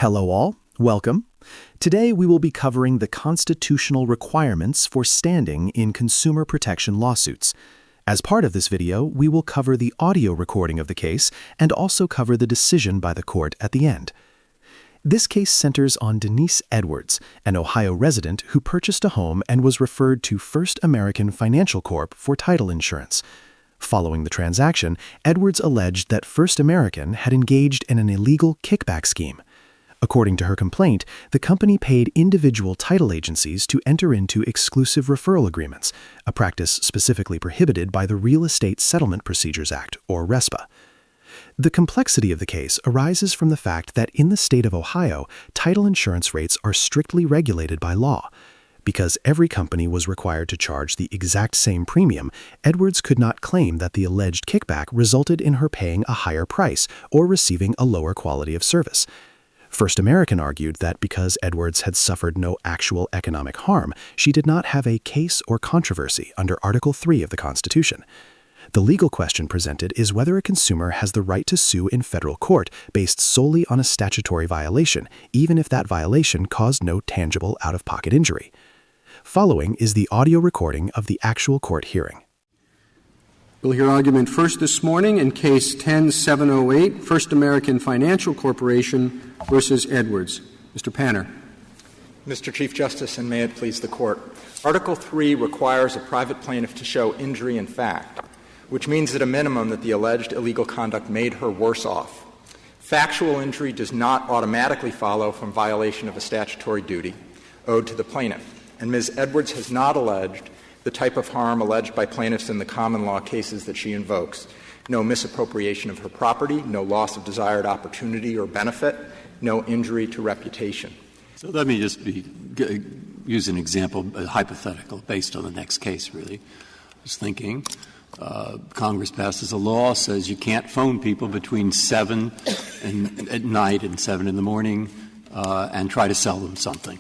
Hello all, welcome. Today we will be covering the constitutional requirements for standing in consumer protection lawsuits. As part of this video, we will cover the audio recording of the case and also cover the decision by the court at the end. This case centers on Denise Edwards, an Ohio resident who purchased a home and was referred to First American Financial Corp for title insurance. Following the transaction, Edwards alleged that First American had engaged in an illegal kickback scheme. According to her complaint, the company paid individual title agencies to enter into exclusive referral agreements, a practice specifically prohibited by the Real Estate Settlement Procedures Act, or RESPA. The complexity of the case arises from the fact that in the state of Ohio, title insurance rates are strictly regulated by law. Because every company was required to charge the exact same premium, Edwards could not claim that the alleged kickback resulted in her paying a higher price or receiving a lower quality of service. First American argued that because Edwards had suffered no actual economic harm, she did not have a case or controversy under Article 3 of the Constitution. The legal question presented is whether a consumer has the right to sue in federal court based solely on a statutory violation, even if that violation caused no tangible out-of-pocket injury. Following is the audio recording of the actual court hearing. We'll hear argument first this morning in Case 10-708, First American Financial Corporation versus Edwards. Mr. Panner. Mr. Chief Justice, and may it please the Court. Article 3 requires a private plaintiff to show injury in fact, which means at a minimum that the alleged illegal conduct made her worse off. Factual injury does not automatically follow from violation of a statutory duty owed to the plaintiff, and Ms. Edwards has not alleged the type of harm alleged by plaintiffs in the common law cases that she invokes. No misappropriation of her property, no loss of desired opportunity or benefit, no injury to reputation. So let me just use an example, a hypothetical, based on the next case, really. I was thinking, Congress passes a law, says you can't phone people between 7 at night and 7 in the morning and try to sell them something.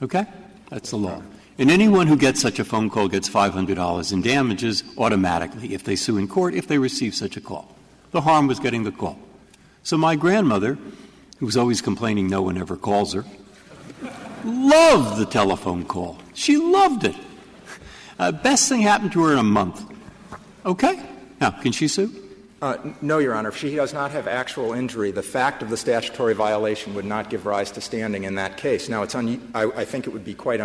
Okay? That's the law. And anyone who gets such a phone call gets $500 in damages automatically if they sue in court, if they receive such a call. The harm was getting the call. So my grandmother, who was always complaining no one ever calls her, loved the telephone call. She loved it. Best thing happened to her in a month. Okay? Now, can she sue? No, Your Honor. If she does not have actual injury, the fact of the statutory violation would not give rise to standing in that case. Now, I think it would be quite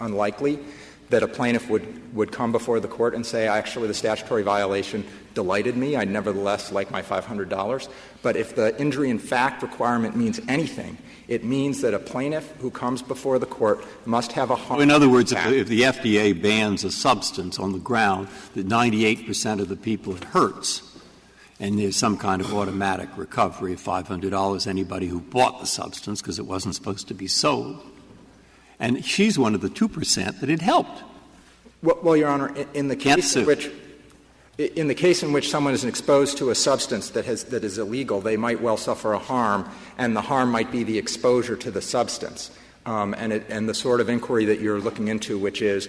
unlikely that a plaintiff would come before the court and say, actually, the statutory violation delighted me. I'd nevertheless like my $500. But if the injury in fact requirement means anything, it means that a plaintiff who comes before the court must have a harm. In other words, if the FDA bans a substance on the ground that 98% of the people it hurts, and there's some kind of automatic recovery of $500, anybody who bought the substance because it wasn't supposed to be sold. And she's one of the 2% that it helped. Well, Your Honor, in the case in which someone is exposed to a substance that is illegal, they might well suffer a harm, and the harm might be the exposure to the substance. And the sort of inquiry that you're looking into, which is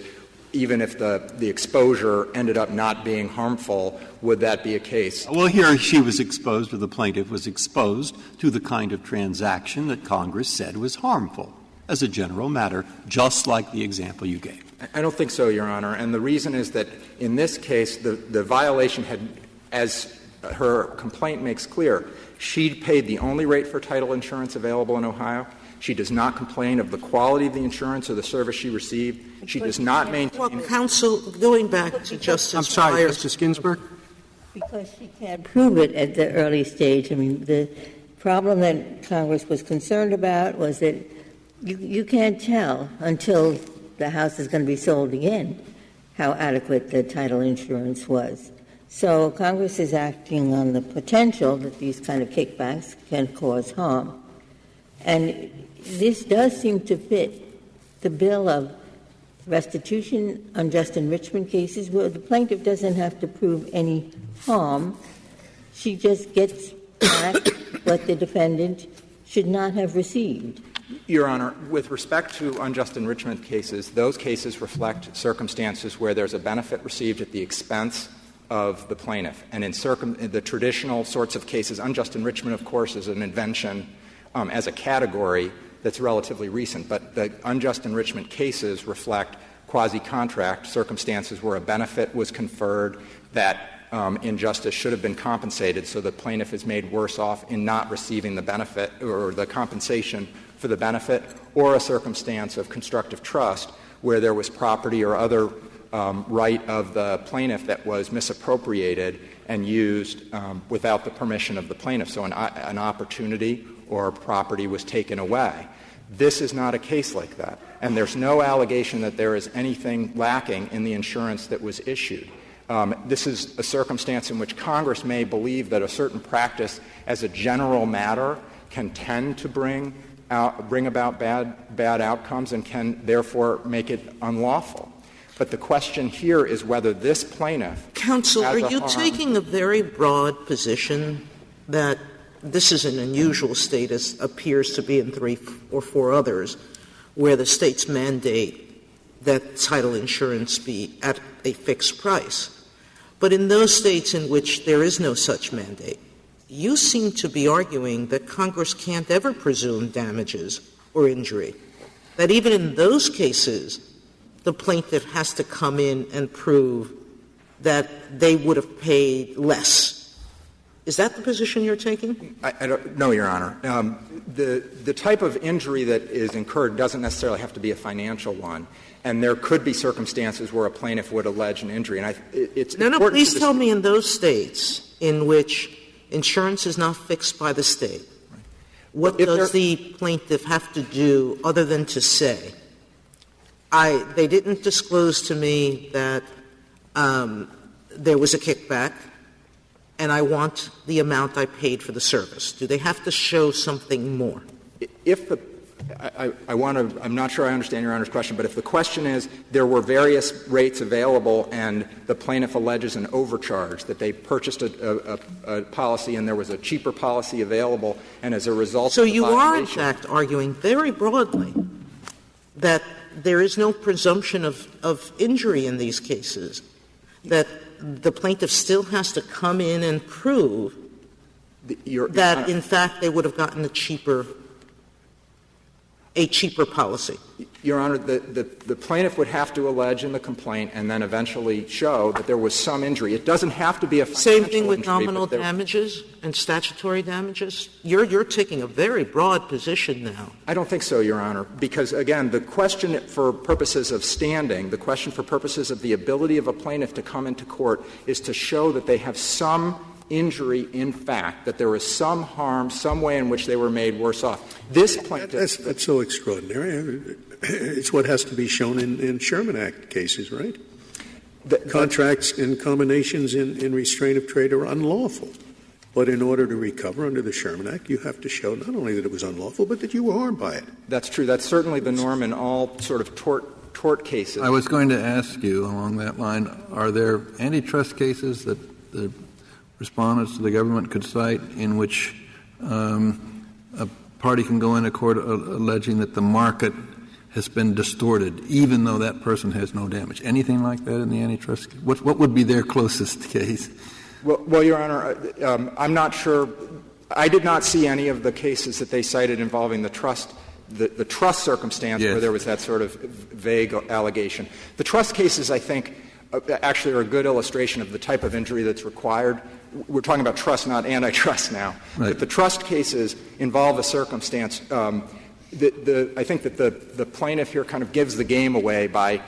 even if the exposure ended up not being harmful, would that be a case? Well, here she was exposed, or the plaintiff was exposed, to the kind of transaction that Congress said was harmful, as a general matter, just like the example you gave. I don't think so, Your Honor. And the reason is that in this case, the violation had, as her complaint makes clear, she paid the only rate for title insurance available in Ohio. She does not complain of the quality of the insurance or the service she received. She does not maintain. Well, counsel, going back to Justice I'm sorry, Breyer. Justice Ginsburg. Because she can't prove it at the early stage. I mean, the problem that Congress was concerned about was that you can't tell until the house is going to be sold again how adequate the title insurance was. So Congress is acting on the potential that these kind of kickbacks can cause harm. And this does seem to fit the bill of restitution, unjust enrichment cases, where the plaintiff doesn't have to prove any harm. She just gets back what the defendant should not have received. Your Honor, with respect to unjust enrichment cases, those cases reflect circumstances where there's a benefit received at the expense of the plaintiff. And in the traditional sorts of cases, unjust enrichment, of course, is an invention as a category that's relatively recent. But the unjust enrichment cases reflect quasi-contract circumstances where a benefit was conferred that injustice should have been compensated, so the plaintiff is made worse off in not receiving the benefit or the compensation for the benefit, or a circumstance of constructive trust where there was property or other right of the plaintiff that was misappropriated and used without the permission of the plaintiff. So an opportunity or property was taken away. This is not a case like that. And there's no allegation that there is anything lacking in the insurance that was issued. This is a circumstance in which Congress may believe that a certain practice as a general matter can tend to bring about bad outcomes and can therefore make it unlawful. But the question here is whether this plaintiff Counsel, has are you taking a very broad position that this is an unusual state, as appears to be in 3 or 4 others, where the states mandate that title insurance be at a fixed price? But in those states in which there is no such mandate, you seem to be arguing that Congress can't ever presume damages or injury, that even in those cases the plaintiff has to come in and prove that they would have paid less. Is that the position you're taking? I don't know, Your Honor. The type of injury that is incurred doesn't necessarily have to be a financial one, and there could be circumstances where a plaintiff would allege an injury. And it's no, important please tell me in those states in which insurance is not fixed by the state, what does the plaintiff have to do other than to say, they didn't disclose to me that there was a kickback, and I want the amount I paid for the service? Do they have to show something more? I'm not sure I understand Your Honor's question, but if the question is there were various rates available and the plaintiff alleges an overcharge, that they purchased a policy and there was a cheaper policy available, and as a result So of the you are, in violation, fact, arguing very broadly that there is no presumption of injury in these cases, that the plaintiff still has to come in and prove that, in fact, they would have gotten a cheaper policy. Your Honor, the plaintiff would have to allege in the complaint and then eventually show that there was some injury. It doesn't have to be a financial Same thing with injury, nominal damages and statutory damages? You're taking a very broad position now. I don't think so, Your Honor, because, again, the question for purposes of standing, the question for purposes of the ability of a plaintiff to come into court is to show that they have some injury in fact, that there was some harm, some way in which they were made worse off. This plaintiff... That's so extraordinary. It's what has to be shown in Sherman Act cases, right? Contracts and combinations in restraint of trade are unlawful. But in order to recover under the Sherman Act, you have to show not only that it was unlawful, but that you were harmed by it. That's true. That's certainly the norm in all sort of tort cases. I was going to ask you along that line, are there antitrust cases that the respondents to the government could cite in which a party can go into court alleging that the market has been distorted, even though that person has no damage? Anything like that in the antitrust case? What would be their closest case? Well, Your Honor, I'm not sure. I did not see any of the cases that they cited involving the trust circumstance where there was that sort of vague allegation. The trust cases, I think, actually are a good illustration of the type of injury that's required. We're talking about trust, not antitrust now. Right. But the trust cases involve a circumstance. I think that the plaintiff here kind of gives the game away by,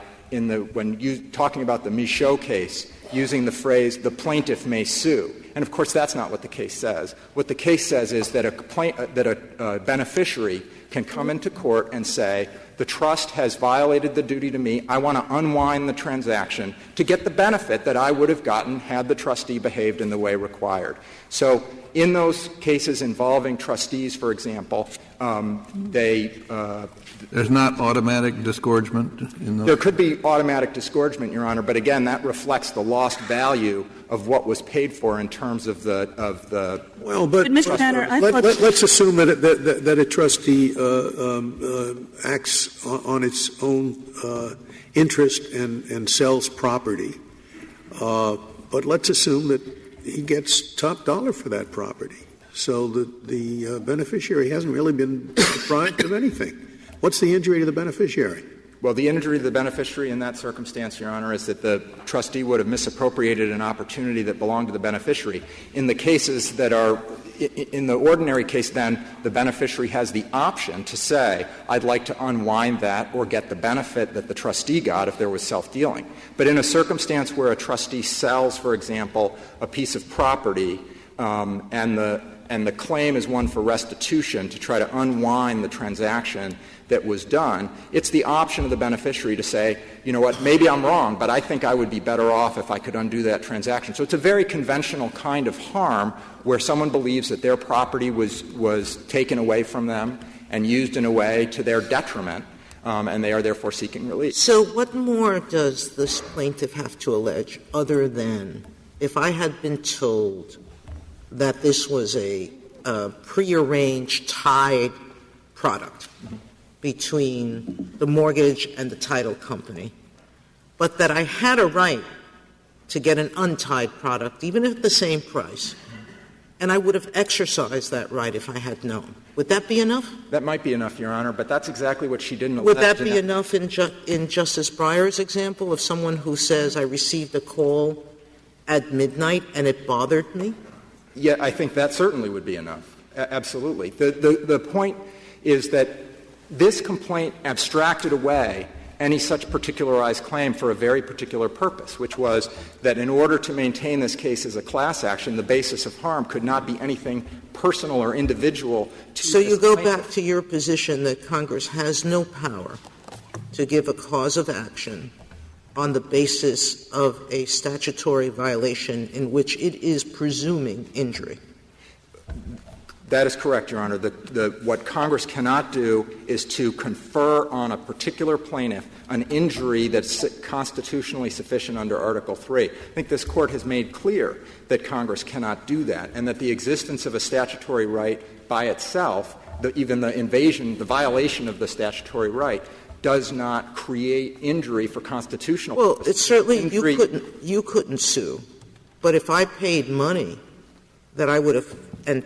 talking about the Michaud case, using the phrase, the plaintiff may sue. And, of course, that's not what the case says. What the case says is that a beneficiary can come into court and say, the trust has violated the duty to me. I want to unwind the transaction to get the benefit that I would have gotten had the trustee behaved in the way required. So in those cases involving trustees, for example, there's not automatic disgorgement in those? There could be automatic disgorgement, Your Honor, but again, that reflects the lost value of what was paid for in terms of the. Well, but Mr. Tanner, let's assume that a trustee acts on its own interest and sells property. But let's assume that he gets top dollar for that property. So the beneficiary hasn't really been deprived of anything. What's the injury to the beneficiary? Well, the injury to the beneficiary in that circumstance, Your Honor, is that the trustee would have misappropriated an opportunity that belonged to the beneficiary. In the cases that are in the ordinary case, then, the beneficiary has the option to say, I'd like to unwind that or get the benefit that the trustee got if there was self-dealing. But in a circumstance where a trustee sells, for example, a piece of property and the claim is one for restitution to try to unwind the transaction that was done, it's the option of the beneficiary to say, you know what, maybe I'm wrong, but I think I would be better off if I could undo that transaction. So it's a very conventional kind of harm where someone believes that their property was taken away from them and used in a way to their detriment, and they are therefore seeking relief. So what more does this plaintiff have to allege other than if I had been told that this was a prearranged tied product between the mortgage and the title company, but that I had a right to get an untied product, even at the same price, and I would have exercised that right if I had known. Would that be enough? That might be enough, Your Honor, but that's exactly what she didn't allege. Would that be enough in Justice Breyer's example of someone who says, I received a call at midnight and it bothered me? Yeah, I think that certainly would be enough. Absolutely. The point is that this complaint abstracted away any such particularized claim for a very particular purpose, which was that in order to maintain this case as a class action, the basis of harm could not be anything personal or individual to So you go plaintiff. back to your position that Congress has no power to give a cause of action on the basis of a statutory violation in which it is presuming injury. That is correct, Your Honor. What Congress cannot do is to confer on a particular plaintiff an injury that's constitutionally sufficient under Article III. I think this Court has made clear that Congress cannot do that, and that the existence of a statutory right by itself, even the violation of the statutory right, does not create injury for constitutional Well, purposes. it's certainly you couldn't sue, but if I paid money that I would have and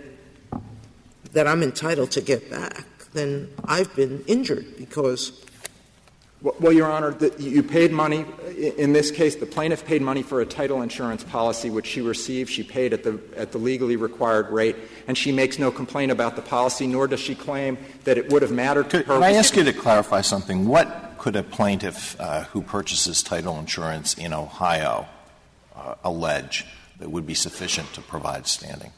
that I'm entitled to get back, then I've been injured because. Well, Your Honor, you paid money. In this case, the plaintiff paid money for a title insurance policy which she received. She paid at the legally required rate, and she makes no complaint about the policy, nor does she claim that it would have mattered to her. Can I ask you to clarify something? What could a plaintiff who purchases title insurance in Ohio allege that would be sufficient to provide standing?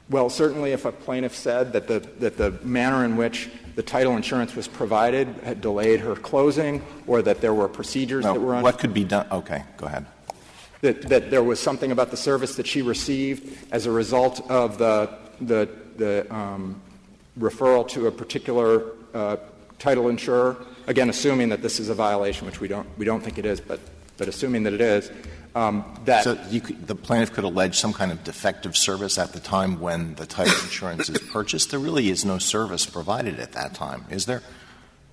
Well, certainly if a plaintiff said that the manner in which the title insurance was provided had delayed her closing, or that there were procedures that were what could be done? Okay, go ahead. That there was something about the service that she received as a result of the referral to a particular title insurer. Again, assuming that this is a violation, which we don't think it is, but assuming that it is. So the plaintiff could allege some kind of defective service at the time when the title insurance is purchased. There really is no service provided at that time, is there?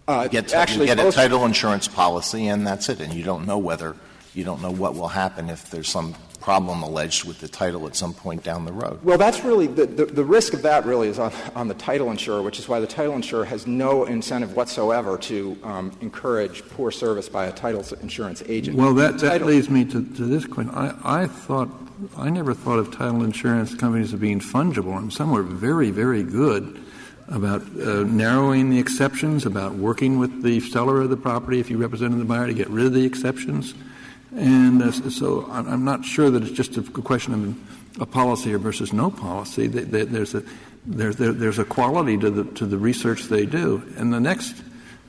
You get a title insurance policy, and that's it, and you don't know what will happen if there's some problem alleged with the title at some point down the road. Well, that's really the risk of that really is on the title insurer, which is why the title insurer has no incentive whatsoever to encourage poor service by a title insurance agent. Well, that leads me to this question. I never thought of title insurance companies as being fungible, and some were very, very good about narrowing the exceptions, about working with the seller of the property if you represented the buyer to get rid of the exceptions. And so I'm not sure that it's just a question of a policy versus no policy. There's a quality to the research they do. And the next,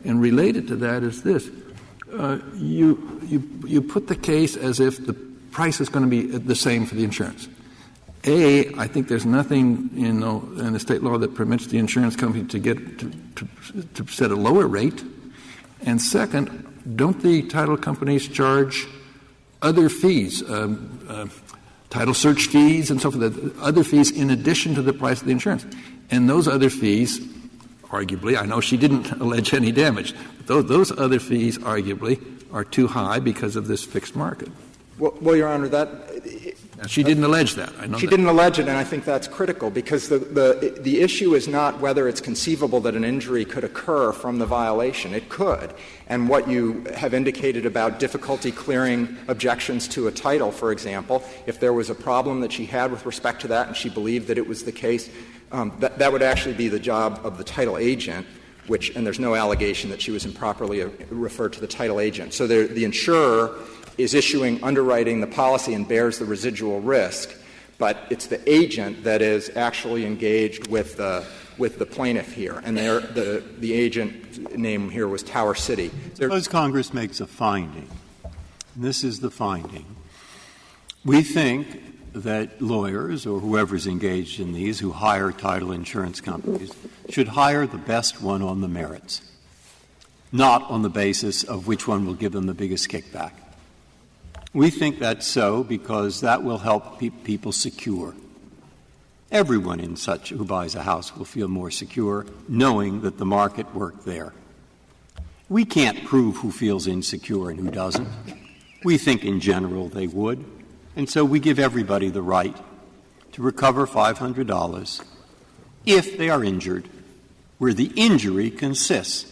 and related to that, is this: you put the case as if the price is going to be the same for the insurance. I think there's nothing in the state law that permits the insurance company to set a lower rate. And second, don't the title companies charge other fees, title search fees and so forth, other fees in addition to the price of the insurance? And those other fees, arguably, I know she didn't allege any damage, but those other fees arguably are too high because of this fixed market. Well, Your Honor, She didn't allege that. I know she didn't allege it, and I think that's critical because the issue is not whether it's conceivable that an injury could occur from the violation. It could. And what you have indicated about difficulty clearing objections to a title, for example, if there was a problem that she had with respect to that and she believed that it was the case, that would actually be the job of the title agent, and there's no allegation that she was improperly referred to the title agent. So the insurer is underwriting the policy and bears the residual risk, but it's the agent that is actually engaged with the plaintiff here. And the agent name here was Tower City. Suppose Congress makes a finding. And this is the finding. We think that lawyers or whoever's engaged in these who hire title insurance companies should hire the best one on the merits, not on the basis of which one will give them the biggest kickback. We think that's so because that will help people secure. Everyone who buys a house will feel more secure knowing that the market worked there. We can't prove who feels insecure and who doesn't. We think in general they would. And so we give everybody the right to recover $500 if they are injured, where the injury consists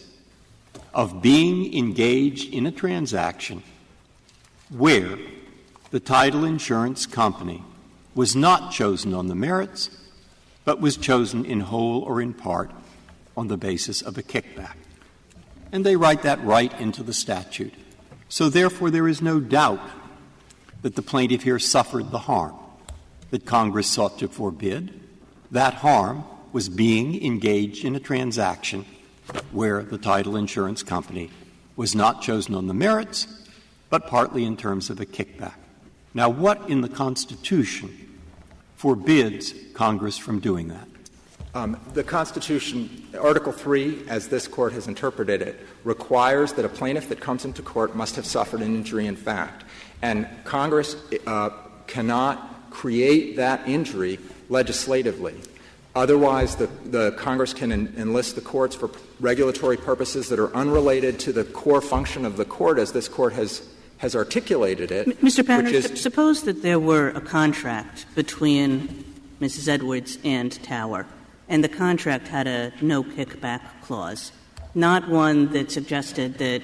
of being engaged in a transaction where the title insurance company was not chosen on the merits, but was chosen in whole or in part on the basis of a kickback. And they write that right into the statute. So therefore there is no doubt that the plaintiff here suffered the harm that Congress sought to forbid. That harm was being engaged in a transaction where the title insurance company was not chosen on the merits, but partly in terms of a kickback. Now, what in the Constitution forbids Congress from doing that? The Constitution, Article 3, as this Court has interpreted it, requires that a plaintiff that comes into court must have suffered an injury in fact. And Congress cannot create that injury legislatively. Otherwise, the Congress can enlist the courts for regulatory purposes that are unrelated to the core function of the court, as this Court has articulated it. Mr. Panner, suppose that there were a contract between Mrs. Edwards and Tower, and the contract had a no-kickback clause, not one that suggested that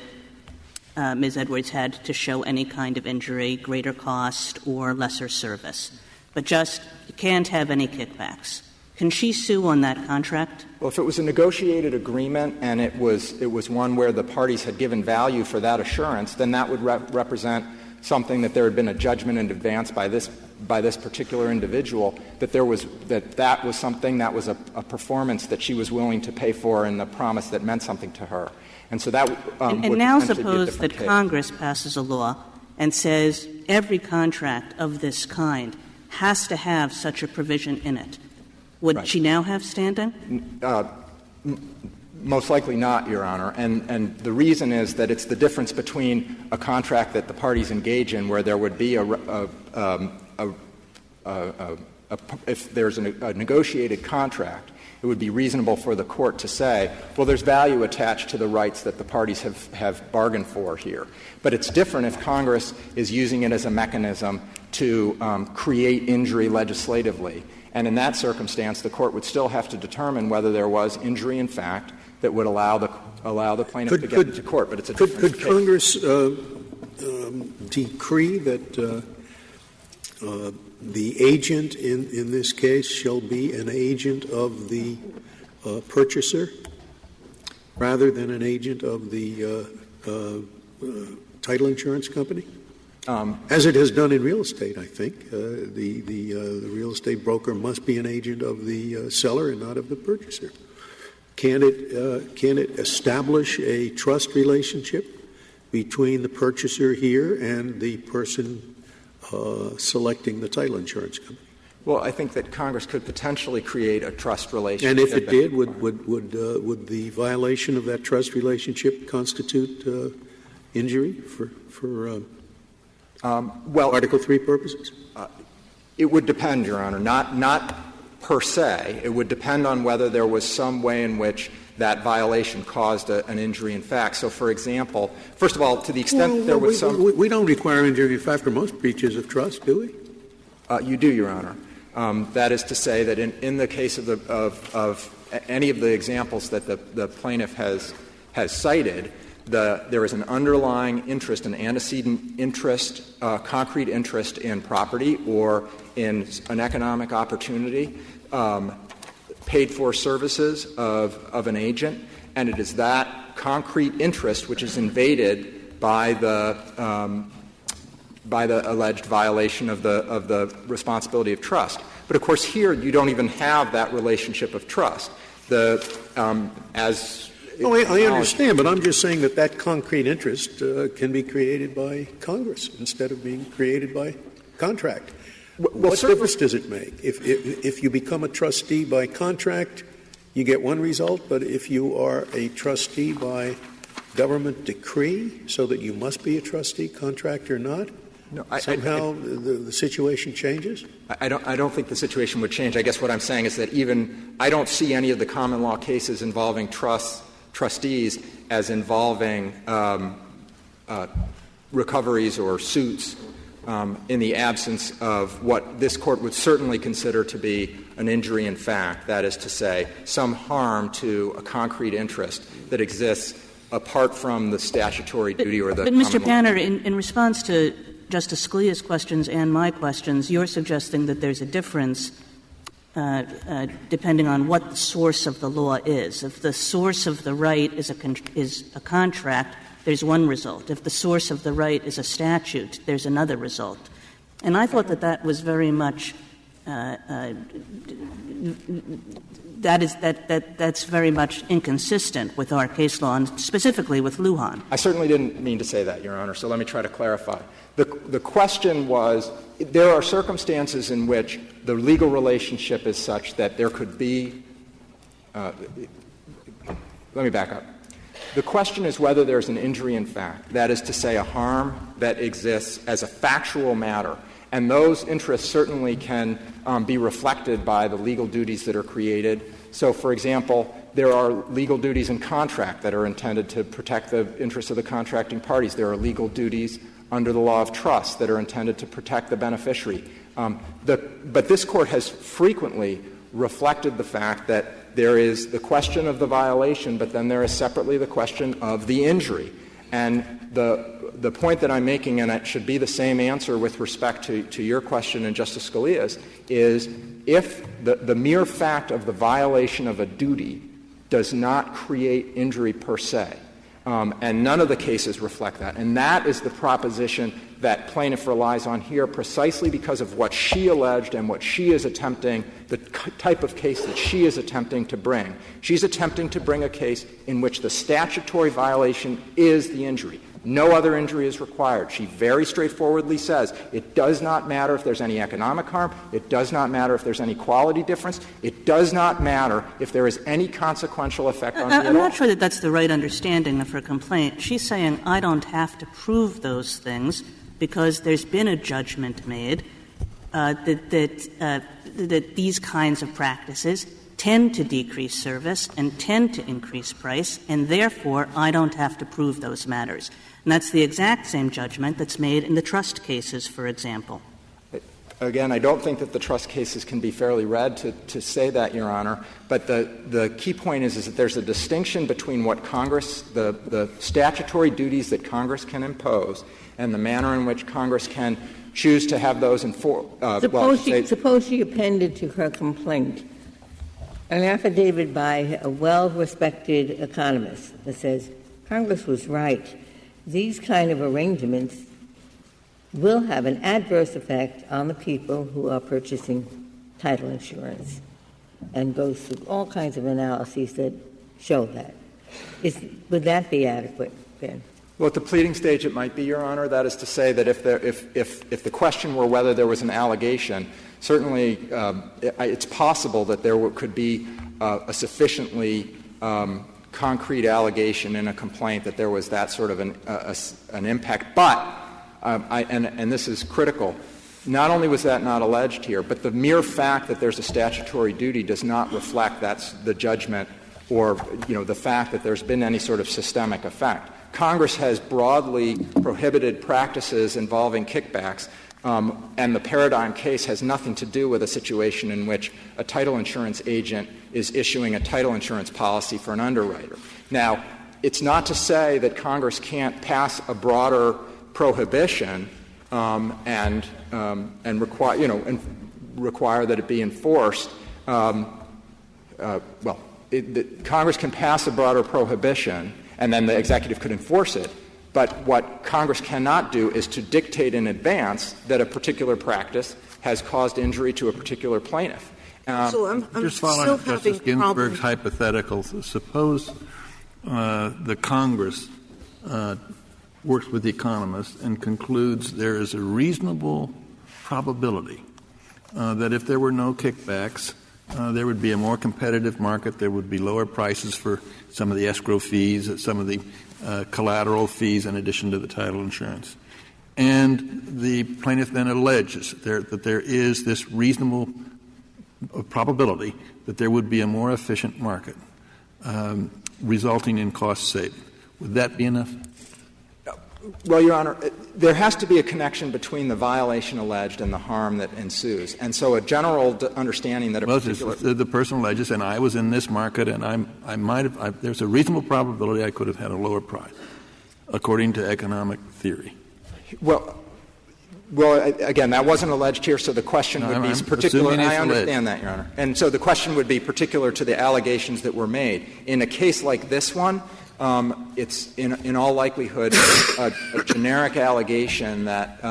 Ms. Edwards had to show any kind of injury, greater cost, or lesser service, but just you can't have any kickbacks. Can she sue on that contract? Well, if it was a negotiated agreement and it was one where the parties had given value for that assurance, then that would represent something that there had been a judgment in advance by this particular individual that was something that was a performance that she was willing to pay for and the promise that meant something to her. And so that and now suppose that case. Congress passes a law and says every contract of this kind has to have such a provision in it. Would she now have standing? Most likely not, Your Honor. And the reason is that it's the difference between a contract that the parties engage in where there would be if there's a negotiated contract, it would be reasonable for the court to say, well, there's value attached to the rights that the parties have bargained for here. But it's different if Congress is using it as a mechanism to create injury legislatively. And in that circumstance, the court would still have to determine whether there was injury in fact that would allow the plaintiff to get into court. But it's a different case. Could Congress decree that the agent in this case shall be an agent of the purchaser rather than an agent of the title insurance company? As it has done in real estate, I think. The real estate broker must be an agent of the seller and not of the purchaser. Can it establish a trust relationship between the purchaser here and the person selecting the title insurance company? Well, I think that Congress could potentially create a trust relationship. And if it did, would the violation of that trust relationship constitute injury for Article 3 purposes? It would depend, Your Honor. Not per se. It would depend on whether there was some way in which that violation caused an injury in fact. So, for example, first of all, to the extent there was some... We don't require injury in fact for most breaches of trust, do we? You do, Your Honor. That is to say that in the case of any of the examples that the plaintiff has cited, there is an underlying interest, an antecedent interest, concrete interest in property or in an economic opportunity, paid for services of an agent, and it is that concrete interest which is invaded by the alleged violation of the responsibility of trust. But of course, here you don't even have that relationship of trust. I understand, but I'm just saying that concrete interest can be created by Congress instead of being created by contract. What difference does it make? If you become a trustee by contract, you get one result, but if you are a trustee by government decree, so that you must be a trustee, contract or not, somehow the situation changes? I don't think the situation would change. I guess what I'm saying is that I don't see any of the common law cases involving trustees as involving recoveries or suits in the absence of what this Court would certainly consider to be an injury in fact, that is to say, some harm to a concrete interest that exists apart from the statutory duty or the common law. But, Mr. Panner, in response to Justice Scalia's questions and my questions, you're suggesting that there's a difference depending on what the source of the law is. If the source of the right is a contract, there's one result. If the source of the right is a statute, there's another result. And I thought that was very much that's very much inconsistent with our case law, and specifically with Lujan. I certainly didn't mean to say that, Your Honor, so let me try to clarify. The question was, there are circumstances in which the legal relationship is such that there could be let me back up. The question is whether there's an injury in fact, that is to say, a harm that exists as a factual matter. And those interests certainly can be reflected by the legal duties that are created. So, for example, there are legal duties in contract that are intended to protect the interests of the contracting parties. There are legal duties under the law of trust that are intended to protect the beneficiary. But this Court has frequently reflected the fact that there is the question of the violation, but then there is separately the question of the injury. And the point that I'm making, and it should be the same answer with respect to your question and Justice Scalia's, is if the mere fact of the violation of a duty does not create injury per se, and none of the cases reflect that. And that is the proposition that plaintiff relies on here precisely because of what she alleged and what she is attempting, the type of case that she is attempting to bring. She's attempting to bring a case in which the statutory violation is the injury. No other injury is required. She very straightforwardly says it does not matter if there's any economic harm. It does not matter if there's any quality difference. It does not matter if there is any consequential effect on the I'm not sure that that's the right understanding of her complaint. She's saying I don't have to prove those things because there's been a judgment made that these kinds of practices tend to decrease service and tend to increase price, and therefore I don't have to prove those matters. And that's the exact same judgment that's made in the trust cases, for example. Again, I don't think that the trust cases can be fairly read to say that, Your Honor. But the key point is that there's a distinction between what Congress, the statutory duties that Congress can impose and the manner in which Congress can choose to have those enforced. Suppose she appended to her complaint an affidavit by a well-respected economist that says Congress was right. These kind of arrangements will have an adverse effect on the people who are purchasing title insurance, and goes through all kinds of analyses that show that. Would that be adequate, then? Well, at the pleading stage, it might be, Your Honor. That is to say that if the question were whether there was an allegation, certainly it's possible that there could be a sufficiently concrete allegation in a complaint that there was that sort of an impact. But, and this is critical, not only was that not alleged here, but the mere fact that there's a statutory duty does not reflect that's the judgment or, the fact that there's been any sort of systemic effect. Congress has broadly prohibited practices involving kickbacks And the Paradigm case has nothing to do with a situation in which a title insurance agent is issuing a title insurance policy for an underwriter. Now, it's not to say that Congress can't pass a broader prohibition and require that it be enforced. Congress can pass a broader prohibition, and then the executive could enforce it. But what Congress cannot do is to dictate in advance that a particular practice has caused injury to a particular plaintiff. So I'm just still following having Justice Ginsburg's problems. hypothetical. Suppose the Congress works with the economists and concludes there is a reasonable probability that if there were no kickbacks, there would be a more competitive market, there would be lower prices for some of the escrow fees, some of the collateral fees in addition to the title insurance. And the plaintiff then alleges that there is this reasonable probability that there would be a more efficient market, resulting in cost saving. Would that be enough? Well, Your Honor, there has to be a connection between the violation alleged and the harm that ensues. And so a general understanding that the person alleges, and I was in this market, and there's a reasonable probability I could have had a lower price, according to economic theory. Well, again, that wasn't alleged here, so the question would be particular. I understand that, Your Honor. And so the question would be particular to the allegations that were made. In a case like this one, it's in all likelihood a generic allegation that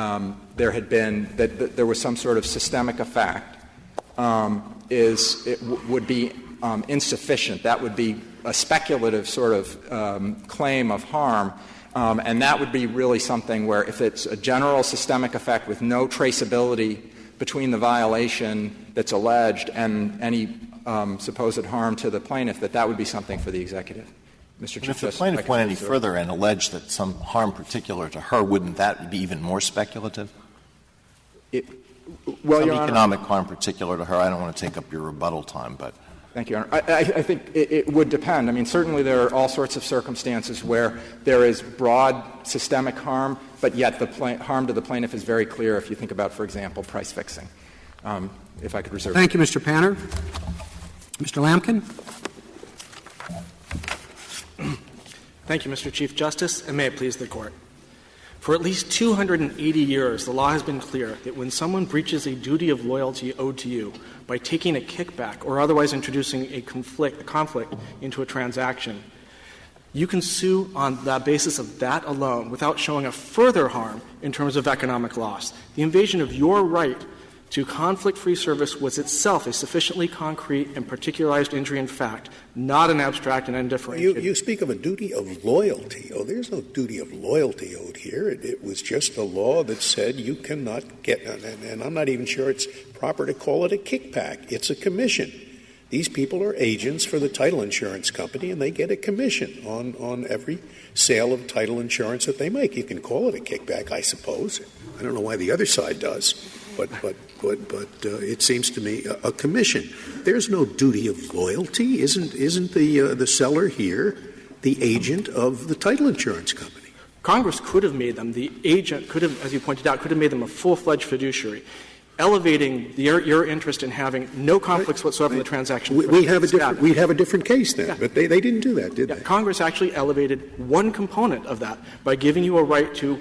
there had been that there was some sort of systemic effect would be insufficient. That would be a speculative sort of claim of harm, and that would be really something where if it's a general systemic effect with no traceability between the violation that's alleged and any supposed harm to the plaintiff, that would be something for the executive. Mr. Chief Justice, if the plaintiff went any further and alleged that some harm particular to her, wouldn't that be even more speculative? Your Honor, economic Honor, harm particular to her. I don't want to take up your rebuttal time, but thank you, Your Honor. I think it would depend. I mean, certainly there are all sorts of circumstances where there is broad systemic harm, but yet the harm to the plaintiff is very clear. If you think about, for example, price fixing. If I could reserve. Thank you, Mr. Panner. Mr. Lamkin. Thank you, Mr. Chief Justice, and may it please the Court. For at least 280 years, the law has been clear that when someone breaches a duty of loyalty owed to you by taking a kickback or otherwise introducing a conflict into a transaction, you can sue on the basis of that alone without showing a further harm in terms of economic loss. The invasion of your right to conflict-free service was itself a sufficiently concrete and particularized injury in fact, not an abstract and undifferentiated. You speak of a duty of loyalty. Oh, there's no duty of loyalty owed here. It was just a law that said you cannot get, and I'm not even sure it's proper to call it a kickback. It's a commission. These people are agents for the title insurance company, and they get a commission on every sale of title insurance that they make. You can call it a kickback, I suppose. I don't know why the other side does, but it seems to me a commission. There's no duty of loyalty. Isn't the seller here the agent of the title insurance company? Congress could have made them, the agent could have, as you pointed out, could have made them a full-fledged fiduciary, elevating your interest in having no conflicts whatsoever in the transaction. We'd have a different case then, but they didn't do that, did they? Congress actually elevated one component of that by giving you a right to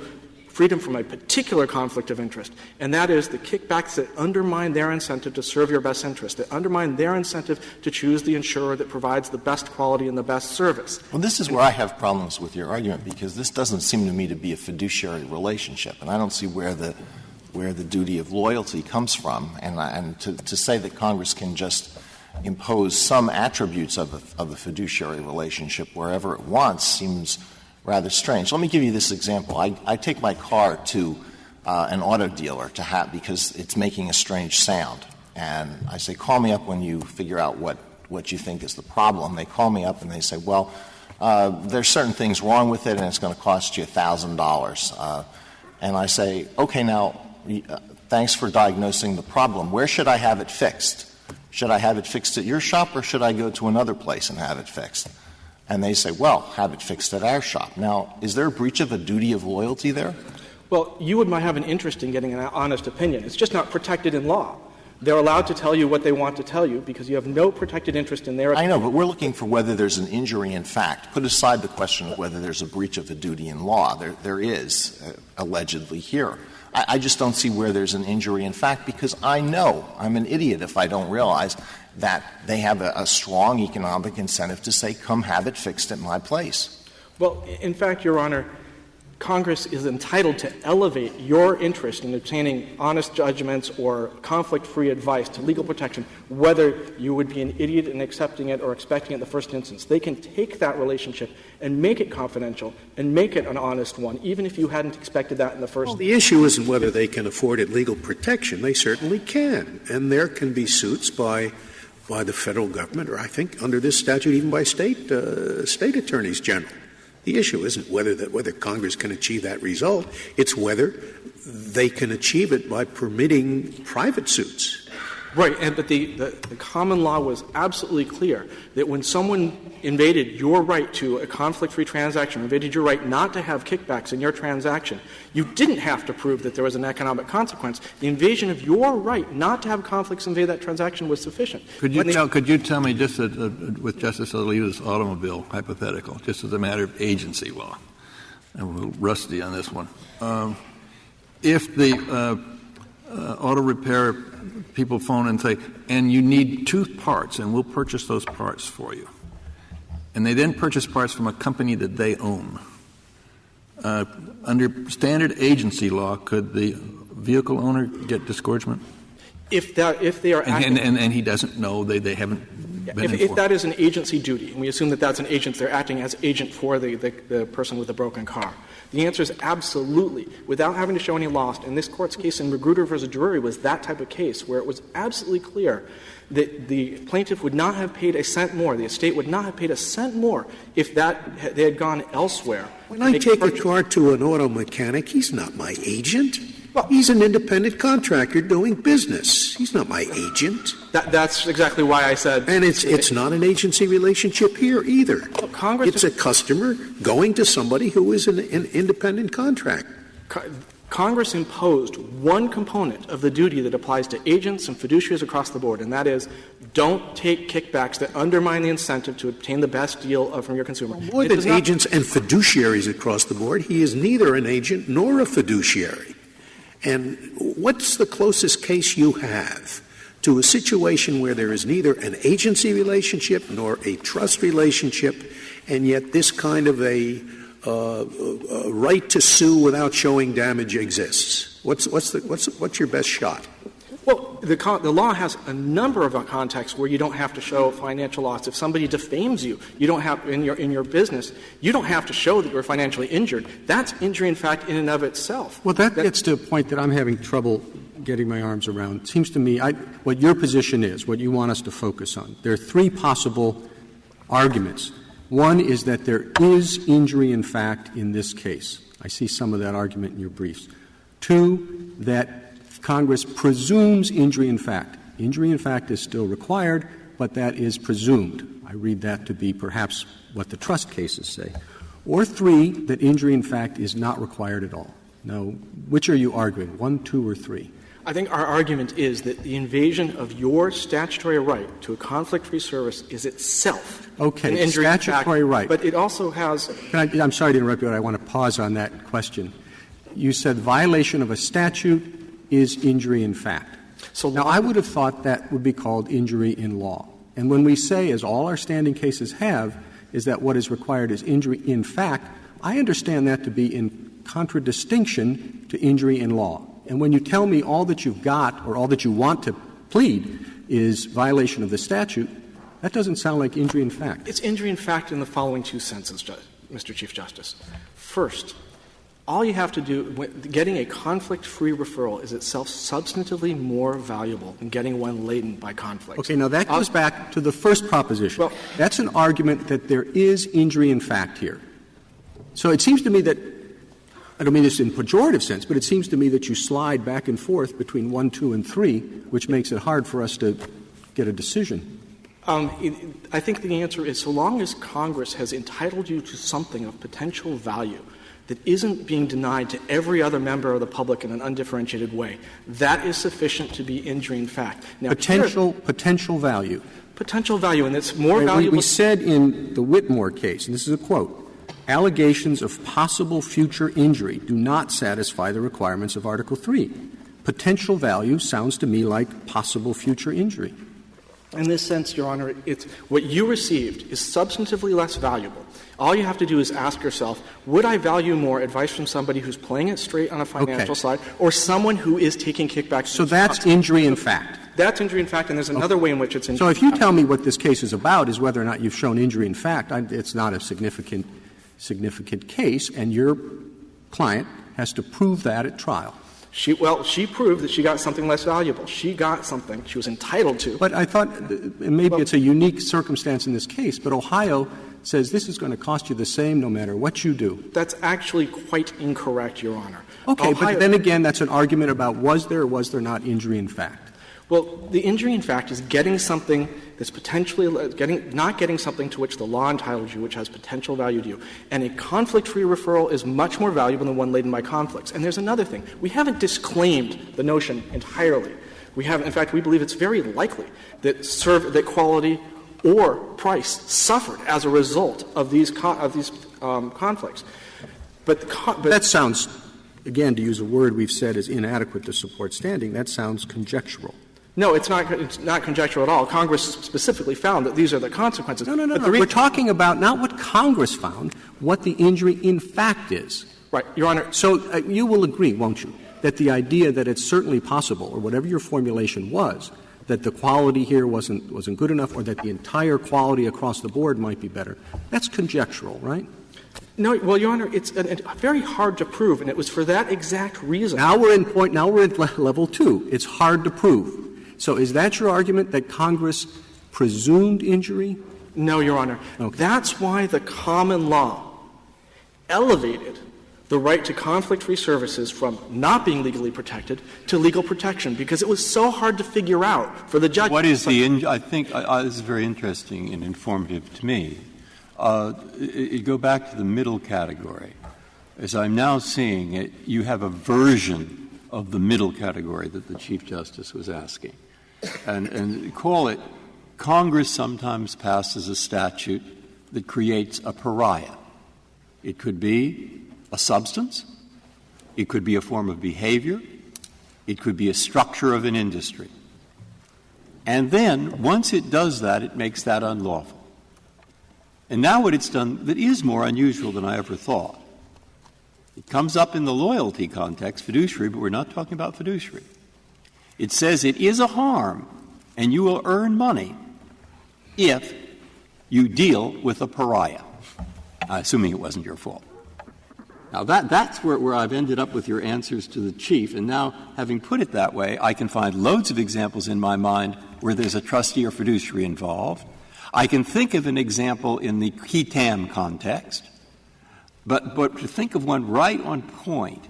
freedom from a particular conflict of interest, and that is the kickbacks that undermine their incentive to serve your best interest, that undermine their incentive to choose the insurer that provides the best quality and the best service. Well, this is where I have problems with your argument, because this doesn't seem to me to be a fiduciary relationship, and I don't see where the duty of loyalty comes from, and to say that Congress can just impose some attributes of a fiduciary relationship wherever it wants seems rather strange. Let me give you this example. I take my car to an auto dealer because it's making a strange sound, and I say, call me up when you figure out what you think is the problem. They call me up and they say, well, there's certain things wrong with it and it's going to cost you $1,000. And I say, okay, now, thanks for diagnosing the problem. Where should I have it fixed? Should I have it fixed at your shop, or should I go to another place and have it fixed? And they say, well, have it fixed at our shop. Now, is there a breach of a duty of loyalty there? Well, you might have an interest in getting an honest opinion. It's just not protected in law. They're allowed to tell you what they want to tell you because you have no protected interest in their opinion. I know, but we're looking for whether there's an injury in fact. Put aside the question of whether there's a breach of the duty in law. There is, allegedly here. I just don't see where there's an injury in fact because I know I'm an idiot if I don't realize that they have a strong economic incentive to say, come have it fixed at my place. Well, in fact, Your Honor, Congress is entitled to elevate your interest in obtaining honest judgments or conflict-free advice to legal protection, whether you would be an idiot in accepting it or expecting it in the first instance. They can take that relationship and make it confidential and make it an honest one, even if you hadn't expected that in the first instance. The issue isn't whether they can afford it legal protection. They certainly can. And there can be suits by the federal government, or I think under this statute even by state attorneys general. The issue isn't whether Congress can achieve that result. It's whether they can achieve it by permitting private suits. Right, but the common law was absolutely clear that when someone invaded your right to a conflict-free transaction, invaded your right not to have kickbacks in your transaction, you didn't have to prove that there was an economic consequence. The invasion of your right not to have conflicts invade that transaction was sufficient. Could you tell me, just with Justice Alito's automobile hypothetical, just as a matter of agency law, I'm a little rusty on this one, if the auto repair people phone and say, and you need 2 parts, and we'll purchase those parts for you. And they then purchase parts from a company that they own. Under standard agency law, could the vehicle owner get disgorgement? If they are acting, and he doesn't know, they haven't been informed. If that is an agency duty, and we assume that that's an agent, they're acting as agent for the person with the broken car. The answer is absolutely, without having to show any loss. And this Court's case in Magruder v. Drury was that type of case where it was absolutely clear that the plaintiff would not have paid a cent more, the estate would not have paid a cent more if they had gone elsewhere. When I take a car to an auto mechanic, he's not my agent. Well, he's an independent contractor doing business. He's not my agent. That's exactly why I said. And it's not an agency relationship here either. Well, it's a customer going to somebody who is an independent contractor. Congress imposed one component of the duty that applies to agents and fiduciaries across the board, and that is don't take kickbacks that undermine the incentive to obtain the best deal from your consumer. Well, more than agents and fiduciaries across the board, he is neither an agent nor a fiduciary. And what's the closest case you have to a situation where there is neither an agency relationship nor a trust relationship, and yet this kind of a right to sue without showing damage exists? What's your best shot? Well, the law has a number of contexts where you don't have to show financial loss. If somebody defames you, you don't have in your business, you don't have to show that you're financially injured. That's injury in fact in and of itself. Well, that gets to a point that I'm having trouble getting my arms around. It seems to me what your position is, what you want us to focus on. There are 3 possible arguments. One is that there is injury in fact in this case. I see some of that argument in your briefs. 2, that Congress presumes injury in fact. Injury in fact is still required, but that is presumed. I read that to be perhaps what the trust cases say. Or 3, that injury in fact is not required at all. Now, which are you arguing, 1, 2, or 3? I think our argument is that the invasion of your statutory right to a conflict-free service is itself an injury in fact. Statutory right. But it also has I'm sorry to interrupt you, but I want to pause on that question. You said violation of a statute is injury in fact. So now, I would have thought that would be called injury in law. And when we say, as all our standing cases have, is that what is required is injury in fact, I understand that to be in contradistinction to injury in law. And when you tell me all that you've got or all that you want to plead is violation of the statute, that doesn't sound like injury in fact. It's injury in fact in the following 2 senses, Mr. Chief Justice. First, all you have to do, getting a conflict-free referral is itself substantively more valuable than getting one laden by conflict. Okay, now that goes back to the first proposition. Well, that's an argument that there is injury in fact here. So it seems to me that, I don't mean this in pejorative sense, but it seems to me that you slide back and forth between 1, 2, and 3, which makes it hard for us to get a decision. I think the answer is so long as Congress has entitled you to something of potential value, that isn't being denied to every other member of the public in an undifferentiated way, that is sufficient to be injury in fact. Now, potential value. Potential value, and it's more valuable. We said in the Whitmore case, and this is a quote, allegations of possible future injury do not satisfy the requirements of Article 3. Potential value sounds to me like possible future injury. In this sense, Your Honor, it's what you received is substantively less valuable. All you have to do is ask yourself, would I value more advice from somebody who's playing it straight on a financial side or someone who is taking kickbacks? So that's injury in fact. That's injury in fact, and there's another way in which it's injury. So if you tell me what this case is about is whether or not you've shown injury in fact, it's not a significant case, and your client has to prove that at trial. She proved that she got something less valuable. She got something she was entitled to. But I thought maybe it's a unique circumstance in this case, but Ohio says this is going to cost you the same no matter what you do. That's actually quite incorrect, Your Honor. Okay, but then again, that's an argument about was there or was there not injury in fact. Well, the injury in fact is getting something that's potentially not getting something to which the law entitles you, which has potential value to you. And a conflict-free referral is much more valuable than one laden by conflicts. And there's another thing. We haven't disclaimed the notion entirely. In fact, we believe it's very likely that quality or price suffered as a result of these conflicts. But that sounds, again, to use a word we've said is inadequate to support standing, that sounds conjectural. No, it's not conjectural at all. Congress specifically found that these are the consequences. No. We're talking about not what Congress found, what the injury in fact is. Right, Your Honor. So you will agree, won't you, that the idea that it's certainly possible, or whatever your formulation was, that the quality here wasn't good enough, or that the entire quality across the board might be better, that's conjectural, right? No, well, Your Honor, it's very hard to prove, and it was for that exact reason. Now we're at level 2. It's hard to prove. So is that your argument, that Congress presumed injury? No, Your Honor. Okay. That's why the common law elevated the right to conflict-free services from not being legally protected to legal protection, because it was so hard to figure out for the judge. What is I think this is very interesting and informative to me. You go back to the middle category. As I'm now seeing it, you have a version of the middle category that the Chief Justice was asking. And call it, Congress sometimes passes a statute that creates a pariah. It could be a substance. It could be a form of behavior. It could be a structure of an industry. And then, once it does that, it makes that unlawful. And now what it's done that is more unusual than I ever thought. It comes up in the loyalty context, fiduciary, but we're not talking about fiduciary. It says it is a harm, and you will earn money if you deal with a pariah, assuming it wasn't your fault. Now, that's where I've ended up with your answers to the Chief, and now, having put it that way, I can find loads of examples in my mind where there's a trustee or fiduciary involved. I can think of an example in the QI-TAM context, but to think of one right on point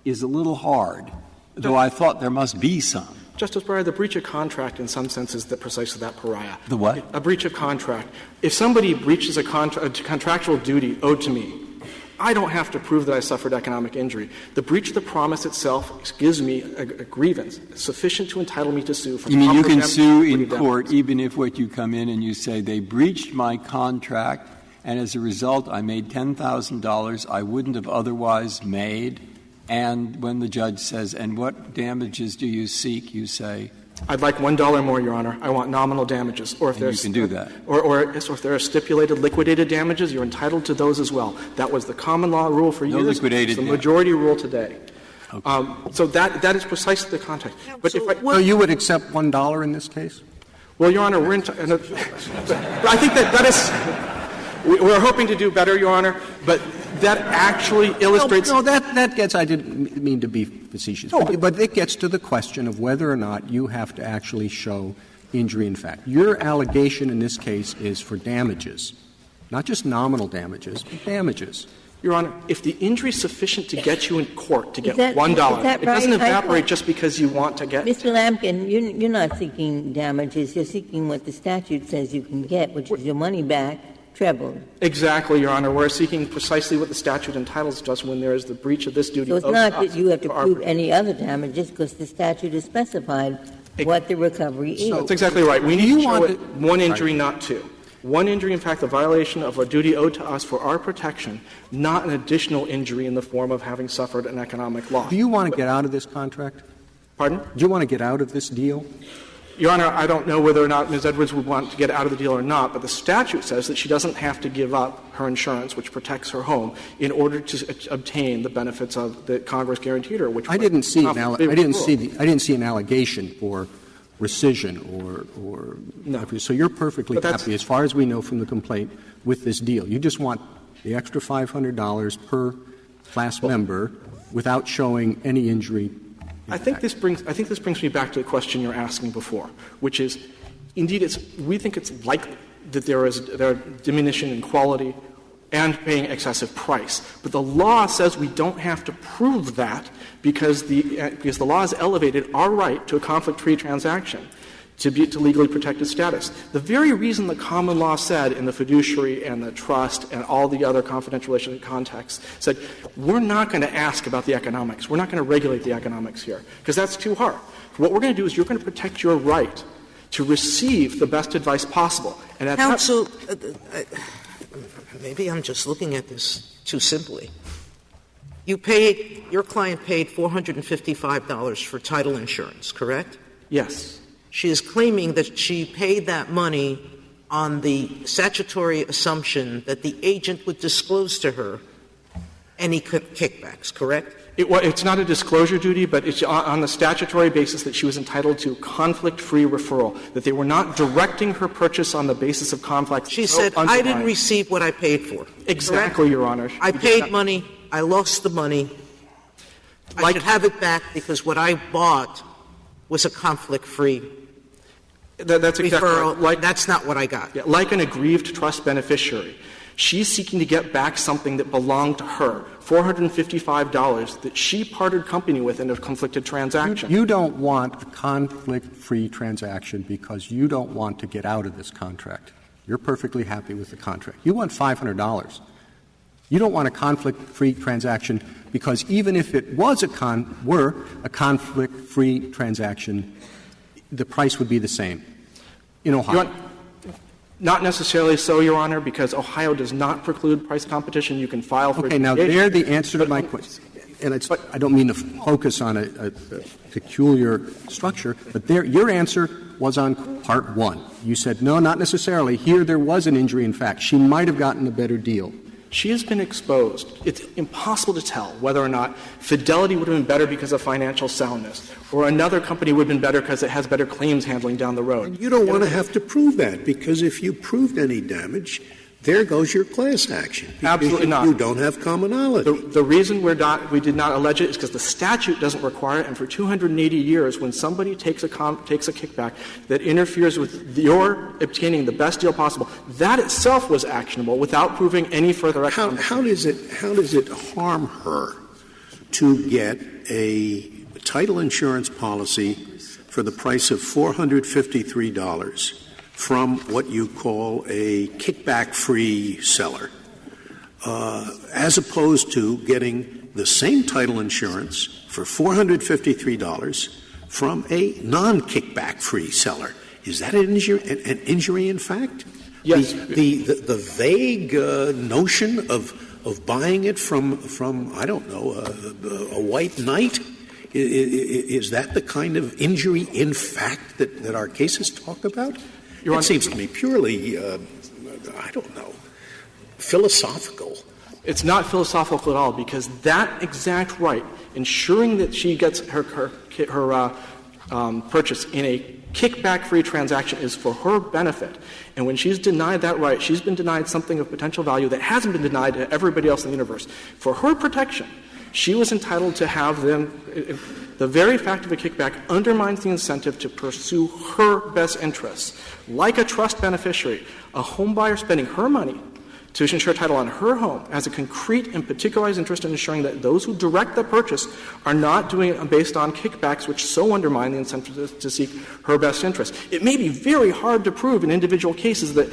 is a little hard, though I thought there must be some. Justice Breyer, the breach of contract in some sense is precisely that pariah. The what? A breach of contract. If somebody breaches a contractual duty owed to me, I don't have to prove that I suffered economic injury. The breach of the promise itself gives me a grievance sufficient to entitle me to sue. You mean you can sue in court even if what you come in and you say they breached my contract and as a result I made $10,000 I wouldn't have otherwise made, and when the judge says, and what damages do you seek, you say, I'd like $1 more, Your Honor. I want nominal damages. Or if you can do that. Or if there are stipulated liquidated damages, you're entitled to those as well. That was the common law rule for years. Liquidated. It's the majority rule today. Okay. So that is precisely the context. But so you would accept $1 in this case? Well, Your Honor, I think that is. We're hoping to do better, Your Honor, but that actually illustrates. No, that gets. I didn't mean to be facetious, but it gets to the question of whether or not you have to actually show injury in fact. Your allegation in this case is for damages, not just nominal damages, but damages. Your Honor, if the injury is sufficient to get you in court to get $1, it doesn't evaporate just because you want to get. Mr. Lampkin, you're not seeking damages. You're seeking what the statute says you can get, which is your money back trebled. Exactly, Your Honor. We're seeking precisely what the statute entitles us when there is the breach of this duty. So it's not that you have to prove any other damages because the statute is specified what the recovery is. That's exactly right. We need to show it one injury, not two. One injury, in fact, the violation of a duty owed to us for our protection, not an additional injury in the form of having suffered an economic loss. Do you want to get out of this contract? Pardon? Do you want to get out of this deal? Your Honor, I don't know whether or not Ms. Edwards would want to get out of the deal or not, but the statute says that she doesn't have to give up her insurance, which protects her home, in order to obtain the benefits of that Congress guaranteed her. Which I didn't see an allegation for rescission or no. So you're perfectly happy, as far as we know from the complaint, with this deal. You just want the extra $500 per class member without showing any injury. I think this brings me back to the question you're asking before, which is, indeed, we think it's likely that there are diminution in quality and paying excessive price. But the law says we don't have to prove that because the law has elevated our right to a conflict-free transaction to legally protected status. The very reason the common law said in the fiduciary and the trust and all the other confidential relationship contexts said, we're not going to ask about the economics. We're not going to regulate the economics here because that's too hard. What we're going to do is you're going to protect your right to receive the best advice possible. And at Counsel, maybe I'm just looking at this too simply. Your client paid $455 for title insurance, correct? Yes. She is claiming that she paid that money on the statutory assumption that the agent would disclose to her any kickbacks, correct? It's not a disclosure duty, but it's on the statutory basis that she was entitled to conflict-free referral, that they were not directing her purchase on the basis of conflict. She said, I didn't receive what I paid for. Exactly, correct? Your Honor. I paid money. I lost the money. I should have it back because what I bought was a conflict-free that's exactly referral. Right. That's not what I got. Yeah, like an aggrieved trust beneficiary. She's seeking to get back something that belonged to her, $455 that she parted company with in a conflicted transaction. You don't want a conflict-free transaction because you don't want to get out of this contract. You're perfectly happy with the contract. You want $500. You don't want a conflict-free transaction because even if it was were a conflict-free transaction, the price would be the same in Ohio. Not necessarily so, Your Honor, because Ohio does not preclude price competition. You can file for Okay, now there the answer to my question. And I don't mean to focus on a peculiar structure, but your answer was on part one. You said, no, not necessarily. Here there was an injury in fact. She might have gotten a better deal. She has been exposed. It's impossible to tell whether or not Fidelity would have been better because of financial soundness, or another company would have been better because it has better claims handling down the road. And you don't want to have to prove that, because if you proved any damage, there goes your class action. Absolutely not. You don't have commonality. The reason we did not allege it is because the statute doesn't require it, and for 280 years, when somebody takes a kickback that interferes with your obtaining the best deal possible, that itself was actionable without proving any further action. How does it harm her to get a title insurance policy for the price of $453 from what you call a kickback-free seller, as opposed to getting the same title insurance for $453 from a non-kickback-free seller? Is that an injury in fact? Yes. The vague notion of buying it from I don't know, a white knight, is that the kind of injury in fact that our cases talk about? It seems to me purely, I don't know, philosophical. It's not philosophical at all, because that exact right, ensuring that she gets her purchase in a kickback-free transaction, is for her benefit. And when she's denied that right, she's been denied something of potential value that hasn't been denied to everybody else in the universe. For her protection, she was entitled to have them. The very fact of a kickback undermines the incentive to pursue her best interests. Like a trust beneficiary, a home buyer spending her money to insure title on her home has a concrete and particularized interest in ensuring that those who direct the purchase are not doing it based on kickbacks which so undermine the incentive to seek her best interest. It may be very hard to prove in individual cases that,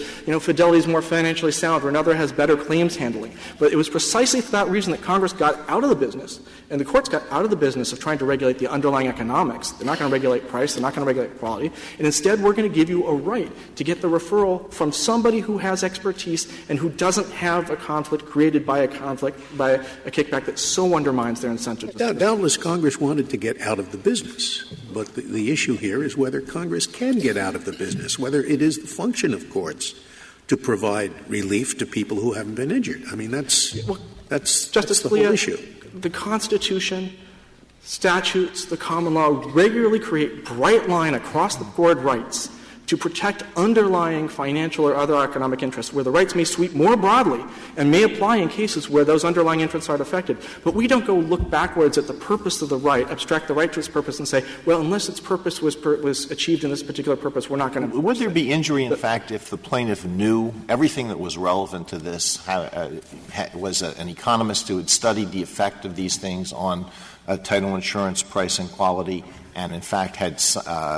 Fidelity is more financially sound or another has better claims handling. But it was precisely for that reason that Congress got out of the business and the courts got out of the business of trying to regulate the underlying economics. They're not going to regulate price. They're not going to regulate quality. And instead, we're going to give you a right to get the referral from somebody who has expertise and who doesn't have a conflict created by a kickback that so undermines their incentive. Doubtless Congress wanted to get out of the business, but the issue here is whether Congress can get out of the business, whether it is the function of courts to provide relief to people who haven't been injured. I mean, that's the whole issue. The Constitution, statutes, the common law regularly create bright line across the board rights to protect underlying financial or other economic interests where the rights may sweep more broadly and may apply in cases where those underlying interests aren't affected. But we don't go look backwards at the purpose of the right, abstract the right to its purpose and say, well, unless its purpose was achieved in this particular purpose, we're not going to. Would there be injury, in fact, if the plaintiff knew everything that was relevant to this, was an economist who had studied the effect of these things on title insurance, price, and quality, and in fact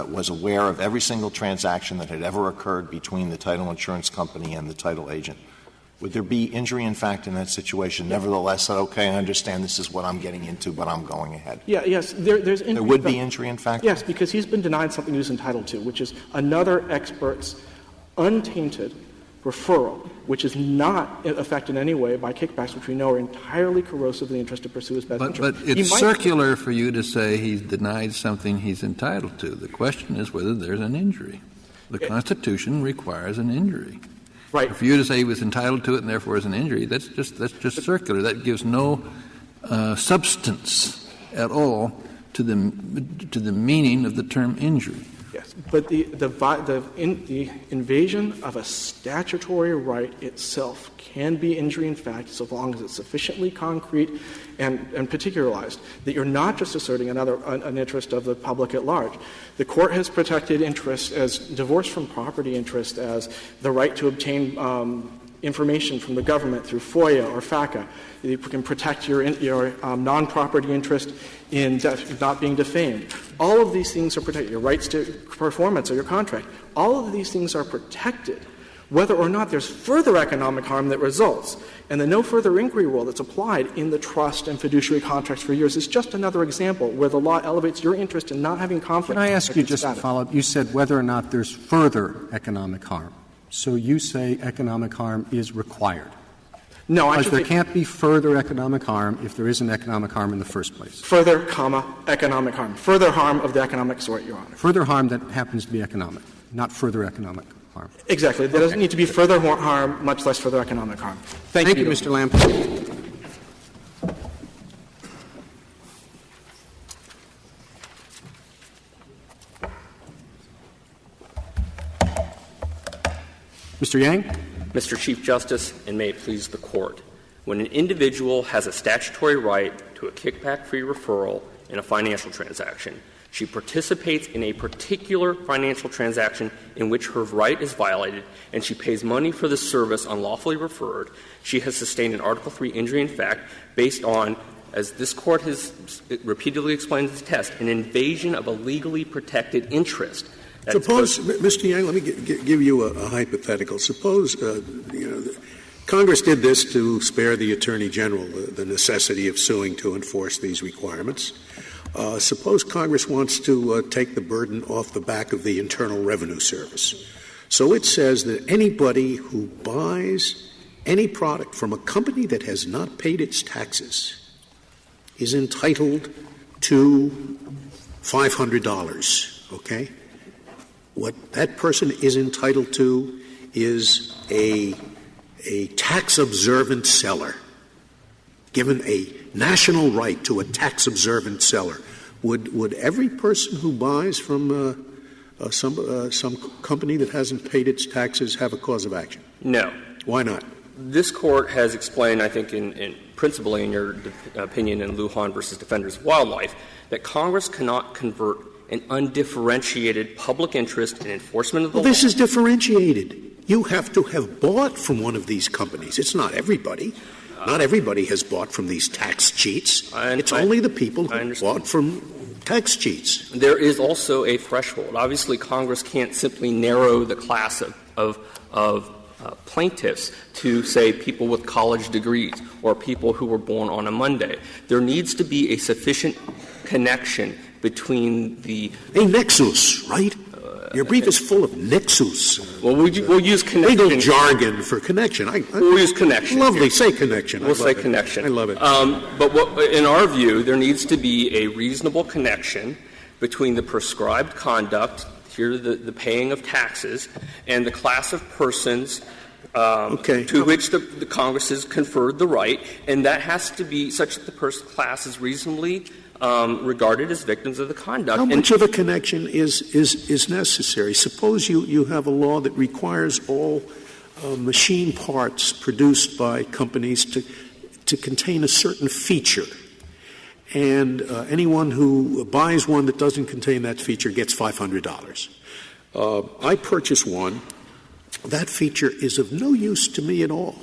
was aware of every single transaction that had ever occurred between the title insurance company and the title agent? Would there be injury, in fact, in that situation? Nevertheless, said, okay, I understand this is what I'm getting into, but I'm going ahead. Yes. There's injury. There would be injury, in fact? Yes, because he's been denied something he's entitled to, which is another expert's untainted referral, which is not affected in any way by kickbacks, which we know are entirely corrosive of the interest to pursue his best interest. But it's circular for you to say he's denied something he's entitled to. The question is whether there's an injury. The Constitution requires an injury. Right. For you to say he was entitled to it and therefore is an injury, that's just circular. That gives no substance at all to the meaning of the term injury. Yes, but the invasion of a statutory right itself can be injury in fact so long as it's sufficiently concrete and particularized that you're not just asserting an interest of the public at large. The Court has protected interests as divorced from property interest as the right to obtain information from the government through FOIA or FACA. You can protect your non-property interest in not being defamed. All of these things are protected. Your rights to performance of your contract. All of these things are protected whether or not there's further economic harm that results. And the no further inquiry rule that's applied in the trust and fiduciary contracts for years is just another example where the law elevates your interest in not having conflict. Can I ask you just to follow up? You said whether or not there's further economic harm. So you say economic harm is required. No, because there can't be further economic harm if there isn't economic harm in the first place. Further, economic harm. Further harm of the economic sort, Your Honor. Further harm that happens to be economic, not further economic harm. Exactly. There doesn't need to be further harm, much less further economic harm. Thank you, Mr. Lamb. Mr. Yang? Mr. Chief Justice, and may it please the Court, when an individual has a statutory right to a kickback-free referral in a financial transaction, she participates in a particular financial transaction in which her right is violated, and she pays money for the service unlawfully referred. She has sustained an Article III injury in fact based on, as this Court has repeatedly explained in this test, an invasion of a legally protected interest. Suppose, Mr. Yang, let me give you a hypothetical. Suppose, Congress did this to spare the Attorney General the necessity of suing to enforce these requirements. Suppose Congress wants to take the burden off the back of the Internal Revenue Service. So it says that anybody who buys any product from a company that has not paid its taxes is entitled to $500, okay? What that person is entitled to is a tax-observant seller, given a national right to a tax-observant seller. Would every person who buys from some company that hasn't paid its taxes have a cause of action? No. Why not? This Court has explained, I think, principally in your opinion in Lujan versus Defenders of Wildlife, that Congress cannot convert an undifferentiated public interest in enforcement of the law. Well, this is differentiated. You have to have bought from one of these companies. It's not everybody. Not everybody has bought from these tax cheats. It's only the people who bought from tax cheats. There is also a threshold. Obviously, Congress can't simply narrow the class of plaintiffs to, say, people with college degrees or people who were born on a Monday. There needs to be a sufficient connection between a nexus, right? Your brief is full of nexus. Well, we'll use connection. Legal jargon for connection. We'll use connection. Lovely. Here. Say connection. We'll say connection. I love it. But in our view, there needs to be a reasonable connection between the prescribed conduct, here the paying of taxes, and the class of persons to which the Congress has conferred the right, and that has to be such that the class is reasonably regarded as victims of the conduct. How much of a connection is necessary? Suppose you have a law that requires all machine parts produced by companies to contain a certain feature, and anyone who buys one that doesn't contain that feature gets $500. I purchase one. That feature is of no use to me at all.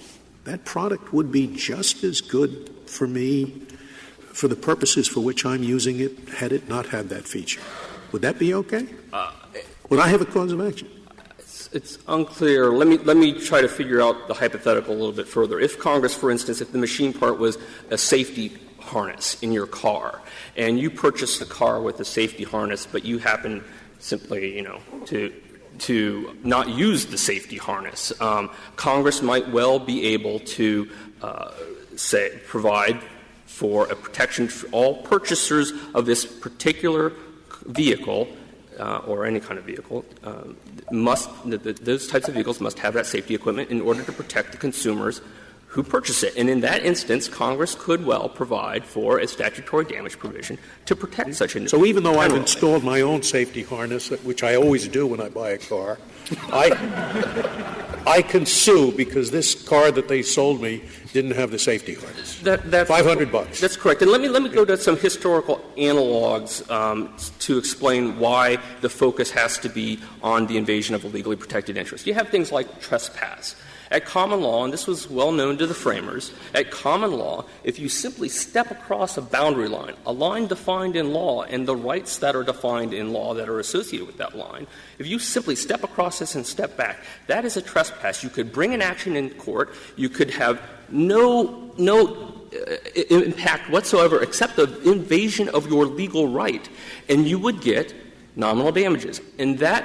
That product would be just as good for me for the purposes for which I'm using it, had it not had that feature. Would that be okay? Would I have a cause of action? It's unclear. Let me try to figure out the hypothetical a little bit further. If Congress, for instance, if the machine part was a safety harness in your car, and you purchased a car with a safety harness, but you happen simply, to not use the safety harness, Congress might well be able to provide for a protection for all purchasers of this particular vehicle or any kind of vehicle those types of vehicles must have that safety equipment in order to protect the consumers who purchase it. And in that instance, Congress could well provide for a statutory damage provision to protect such individuals. So even though I've installed my own safety harness, which I always do when I buy a car, I can sue because this car that they sold me didn't have the safety harness. That's $500. That's correct. And let me go to some historical analogs to explain why the focus has to be on the invasion of a legally protected interest. You have things like trespass. At common law, and this was well known to the framers, at common law, if you simply step across a boundary line, a line defined in law, and the rights that are defined in law that are associated with that line, if you simply step across this and step back, that is a trespass. You could bring an action in court. You could have no impact whatsoever except the invasion of your legal right, and you would get nominal damages. And that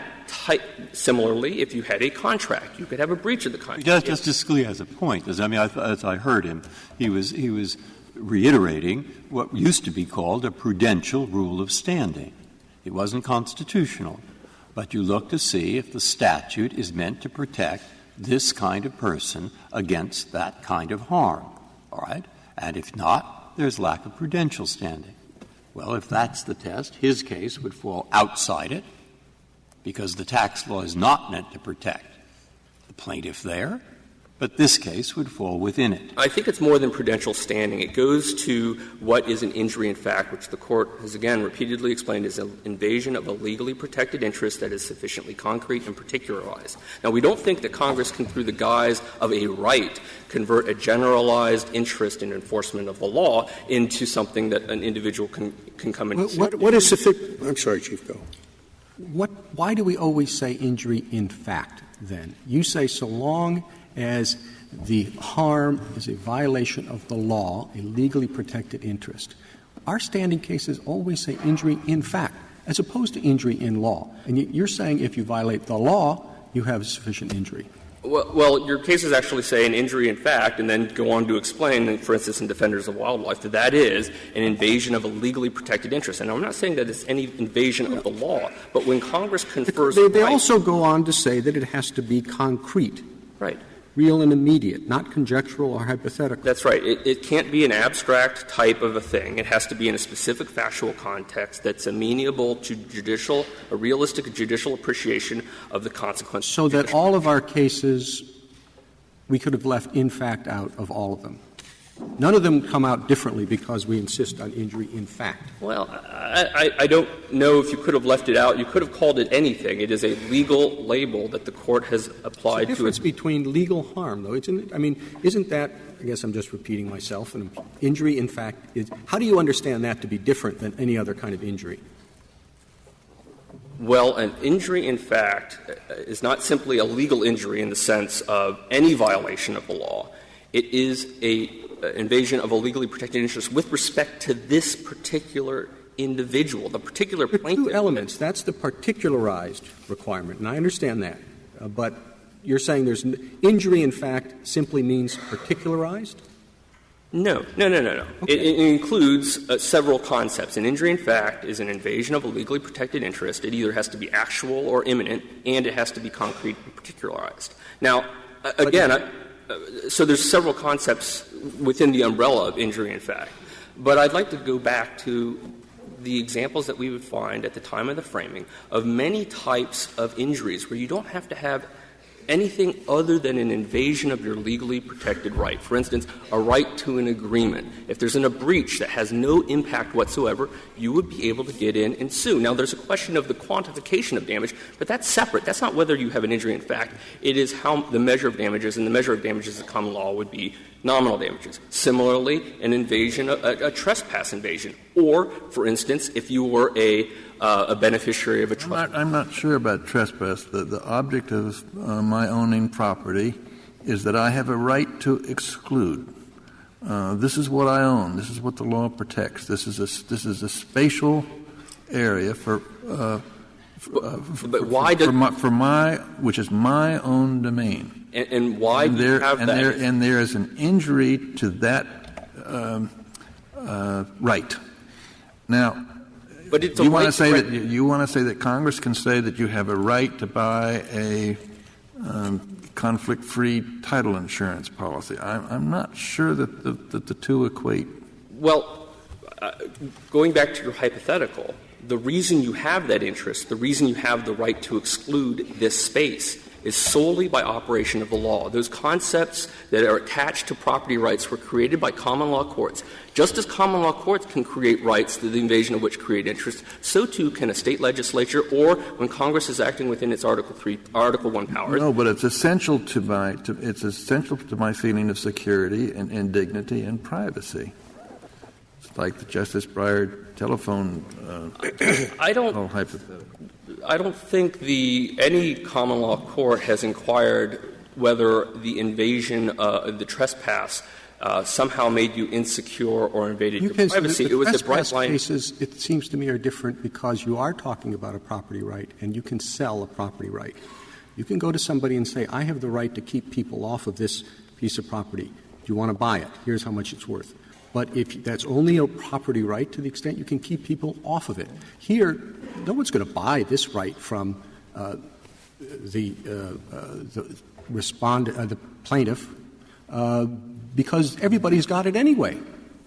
similarly, if you had a contract, you could have a breach of the contract. Justice Scalia has a point. As I heard him, he was reiterating what used to be called a prudential rule of standing. It wasn't constitutional, but you look to see if the statute is meant to protect this kind of person against that kind of harm. All right? And if not, there's lack of prudential standing. Well, if that's the test, his case would fall outside it, because the tax law is not meant to protect the plaintiff there, but this case would fall within it. I think it's more than prudential standing. It goes to what is an injury in fact, which the Court has, again, repeatedly explained is an invasion of a legally protected interest that is sufficiently concrete and particularized. Now, we don't think that Congress can, through the guise of a right, convert a generalized interest in enforcement of the law into something that an individual can come and what is sufficient? I'm sorry, Chief Go. Why do we always say injury in fact, then? You say so long as the harm is a violation of the law, a legally protected interest. Our standing cases always say injury in fact, as opposed to injury in law. And you're saying if you violate the law, you have sufficient injury. Well, your cases actually say an injury in fact, and then go on to explain, for instance, in Defenders of Wildlife, that is an invasion of a legally protected interest. And I'm not saying that it's any invasion of the law, but when Congress confers They also go on to say that it has to be concrete. Right. Real and immediate, not conjectural or hypothetical. That's right. It can't be an abstract type of a thing. It has to be in a specific factual context that's amenable to a realistic judicial appreciation of the consequences. So that all of our cases, we could have left in fact out of all of them. None of them come out differently because we insist on injury in fact. Well, I don't know if you could have left it out. You could have called it anything. It is a legal label that the Court has applied to it. There's a difference between legal harm, though. Isn't that, I guess I'm just repeating myself, an injury in fact is — how do you understand that to be different than any other kind of injury? Well, an injury in fact is not simply a legal injury in the sense of any violation of the law. It is a invasion of a legally protected interest with respect to this particular individual, the particular plaintiff. There are two elements. That's the particularized requirement, and I understand that. But you're saying there's injury in fact simply means particularized? No. Okay. It includes several concepts. An injury in fact is an invasion of a legally protected interest. It either has to be actual or imminent, and it has to be concrete and particularized. Now, so there's several concepts within the umbrella of injury in fact. But I'd like to go back to the examples that we would find at the time of the framing of many types of injuries where you don't have to have anything other than an invasion of your legally protected right. For instance, a right to an agreement. If there's a breach that has no impact whatsoever, you would be able to get in and sue. Now, there's a question of the quantification of damage, but that's separate. That's not whether you have an injury in fact. It is how the measure of damages, and the measure of damages in common law would be nominal damages. Similarly, an invasion, a trespass invasion. Or, for instance, if you were a beneficiary of a trust. I'm not sure about trespass. The object of my owning property is that I have a right to exclude. This is what I own. This is what the law protects. This is a spatial area for which is my own domain. And why do you have that? And there is an injury to that right. Now, but it's you want to say that Congress can say that you have a right to buy a conflict-free title insurance policy. I'm not sure that the two equate. Well, going back to your hypothetical, the reason you have that interest, the reason you have the right to exclude this space is solely by operation of the law. Those concepts that are attached to property rights were created by common law courts. Just as common law courts can create rights through the invasion of which create interest, so too can a state legislature or when Congress is acting within its Article I powers. No, but it's essential to my feeling of security and dignity and privacy. It's like the Justice Breyer telephone hypothetical. I don't think any common law court has inquired whether the invasion the trespass somehow made you insecure or invaded your privacy. It was a bright line. Cases, it seems to me, are different because you are talking about a property right and you can sell a property right. You can go to somebody and say, I have the right to keep people off of this piece of property. Do you want to buy it? Here's how much it's worth. But if that's only a property right to the extent you can keep people off of it. Here, no one's going to buy this right from the plaintiff because everybody's got it anyway.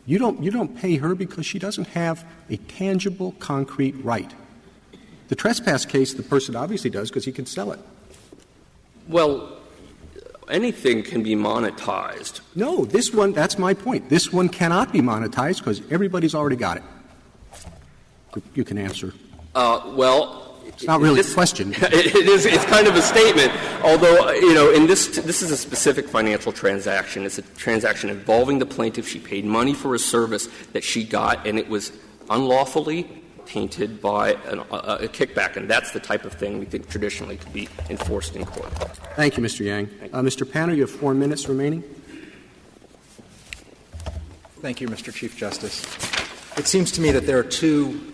You don't pay her because she doesn't have a tangible, concrete right. The trespass case, the person obviously does because he can sell it. Well, anything can be monetized. No, this one, that's my point. This one cannot be monetized because everybody's already got it. You can answer. It's not really a question. It is. It's kind of a statement. Although, this is a specific financial transaction. It's a transaction involving the plaintiff. She paid money for a service that she got, and it was unlawfully tainted by a kickback. And that's the type of thing we think traditionally could be enforced in court. Thank you, Mr. Yang. Mr. Panner, you have 4 minutes remaining. Thank you, Mr. Chief Justice. It seems to me that there are two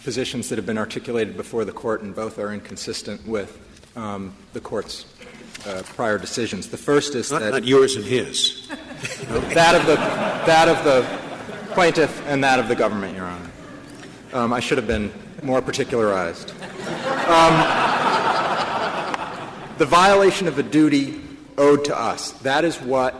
positions that have been articulated before the Court, and both are inconsistent with the Court's prior decisions. The first is not yours and his. that of the plaintiff and that of the government, Your Honor. I should have been more particularized. The violation of a duty owed to us, that is what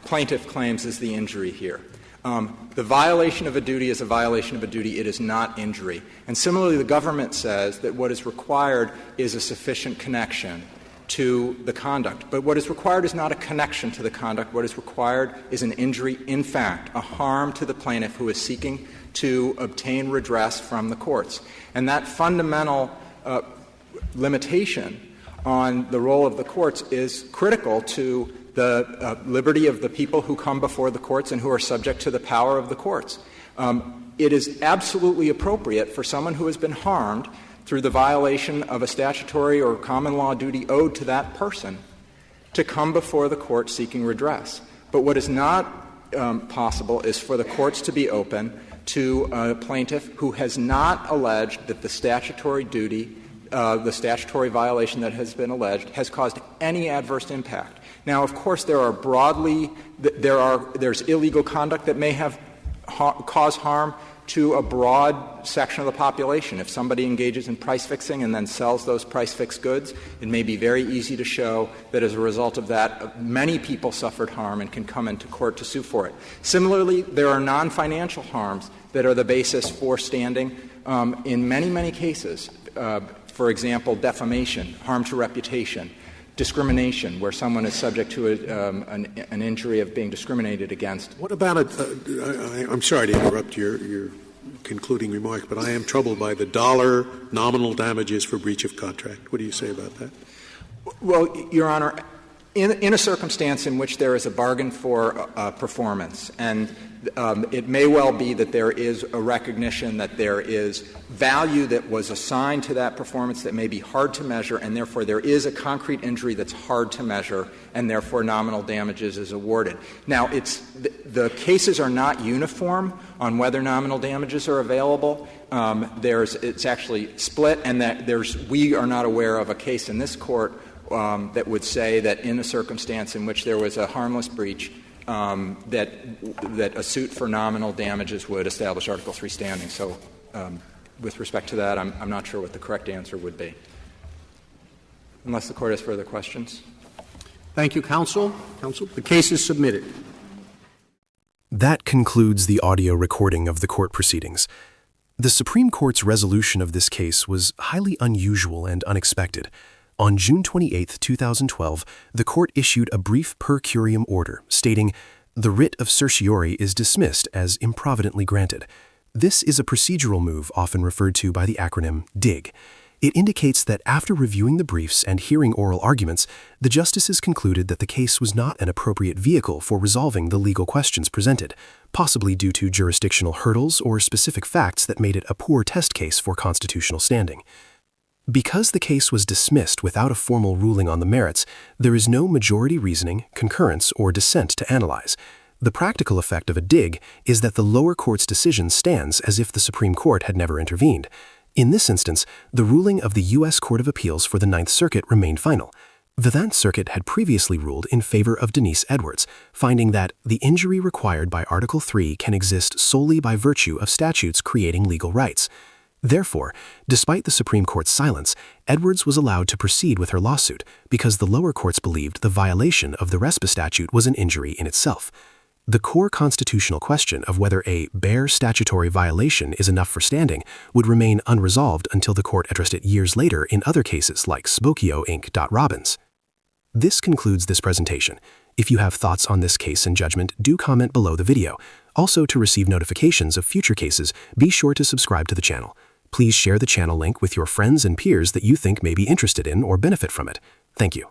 plaintiff claims is the injury here. The violation of a duty is a violation of a duty. It is not injury. And similarly, the government says that what is required is a sufficient connection. to the conduct. But what is required is not a connection to the conduct. What is required is an injury in fact, a harm to the plaintiff who is seeking to obtain redress from the courts. And that fundamental limitation on the role of the courts is critical to the liberty of the people who come before the courts and who are subject to the power of the courts. It is absolutely appropriate for someone who has been harmed through the violation of a statutory or common law duty owed to that person to come before the court seeking redress. But what is not possible is for the courts to be open to a plaintiff who has not alleged that the statutory duty, the statutory violation that has been alleged, has caused any adverse impact. Now, of course, there's illegal conduct that may have caused harm to a broad section of the population. If somebody engages in price fixing and then sells those price fixed goods, it may be very easy to show that as a result of that, many people suffered harm and can come into court to sue for it. Similarly, there are non-financial harms that are the basis for standing in many, many cases. For example, defamation, harm to reputation, discrimination, where someone is subject to an injury of being discriminated against. What about I'm sorry to interrupt your concluding remark, but I am troubled by the dollar nominal damages for breach of contract. What do you say about that? Well, Your Honor, in a circumstance in which there is a bargain for performance, and it may well be that there is a recognition that there is value that was assigned to that performance that may be hard to measure, and therefore there is a concrete injury that's hard to measure, and therefore nominal damages is awarded. Now, the cases are not uniform on whether nominal damages are available. It's actually split, and we are not aware of a case in this court that would say that in a circumstance in which there was a harmless breach, that a suit for nominal damages would establish Article III standing. So with respect to that, I'm not sure what the correct answer would be. Unless the Court has further questions. Thank you, Counsel. Counsel, the case is submitted. That concludes the audio recording of the court proceedings. The Supreme Court's resolution of this case was highly unusual and unexpected. On June 28, 2012, the court issued a brief per curiam order stating, "The writ of certiorari is dismissed as improvidently granted." This is a procedural move often referred to by the acronym DIG. It indicates that after reviewing the briefs and hearing oral arguments, the justices concluded that the case was not an appropriate vehicle for resolving the legal questions presented, possibly due to jurisdictional hurdles or specific facts that made it a poor test case for constitutional standing. Because the case was dismissed without a formal ruling on the merits, there is no majority reasoning, concurrence, or dissent to analyze. The practical effect of a dig is that the lower court's decision stands as if the Supreme Court had never intervened. In this instance, the ruling of the U.S. Court of Appeals for the Ninth Circuit remained final. The Ninth Circuit had previously ruled in favor of Denise Edwards, finding that the injury required by Article III can exist solely by virtue of statutes creating legal rights. Therefore, despite the Supreme Court's silence, Edwards was allowed to proceed with her lawsuit because the lower courts believed the violation of the RESPA statute was an injury in itself. The core constitutional question of whether a bare statutory violation is enough for standing would remain unresolved until the court addressed it years later in other cases like Spokio Inc. Robbins. This concludes this presentation. If you have thoughts on this case and judgment, do comment below the video. Also, to receive notifications of future cases, be sure to subscribe to the channel. Please share the channel link with your friends and peers that you think may be interested in or benefit from it. Thank you.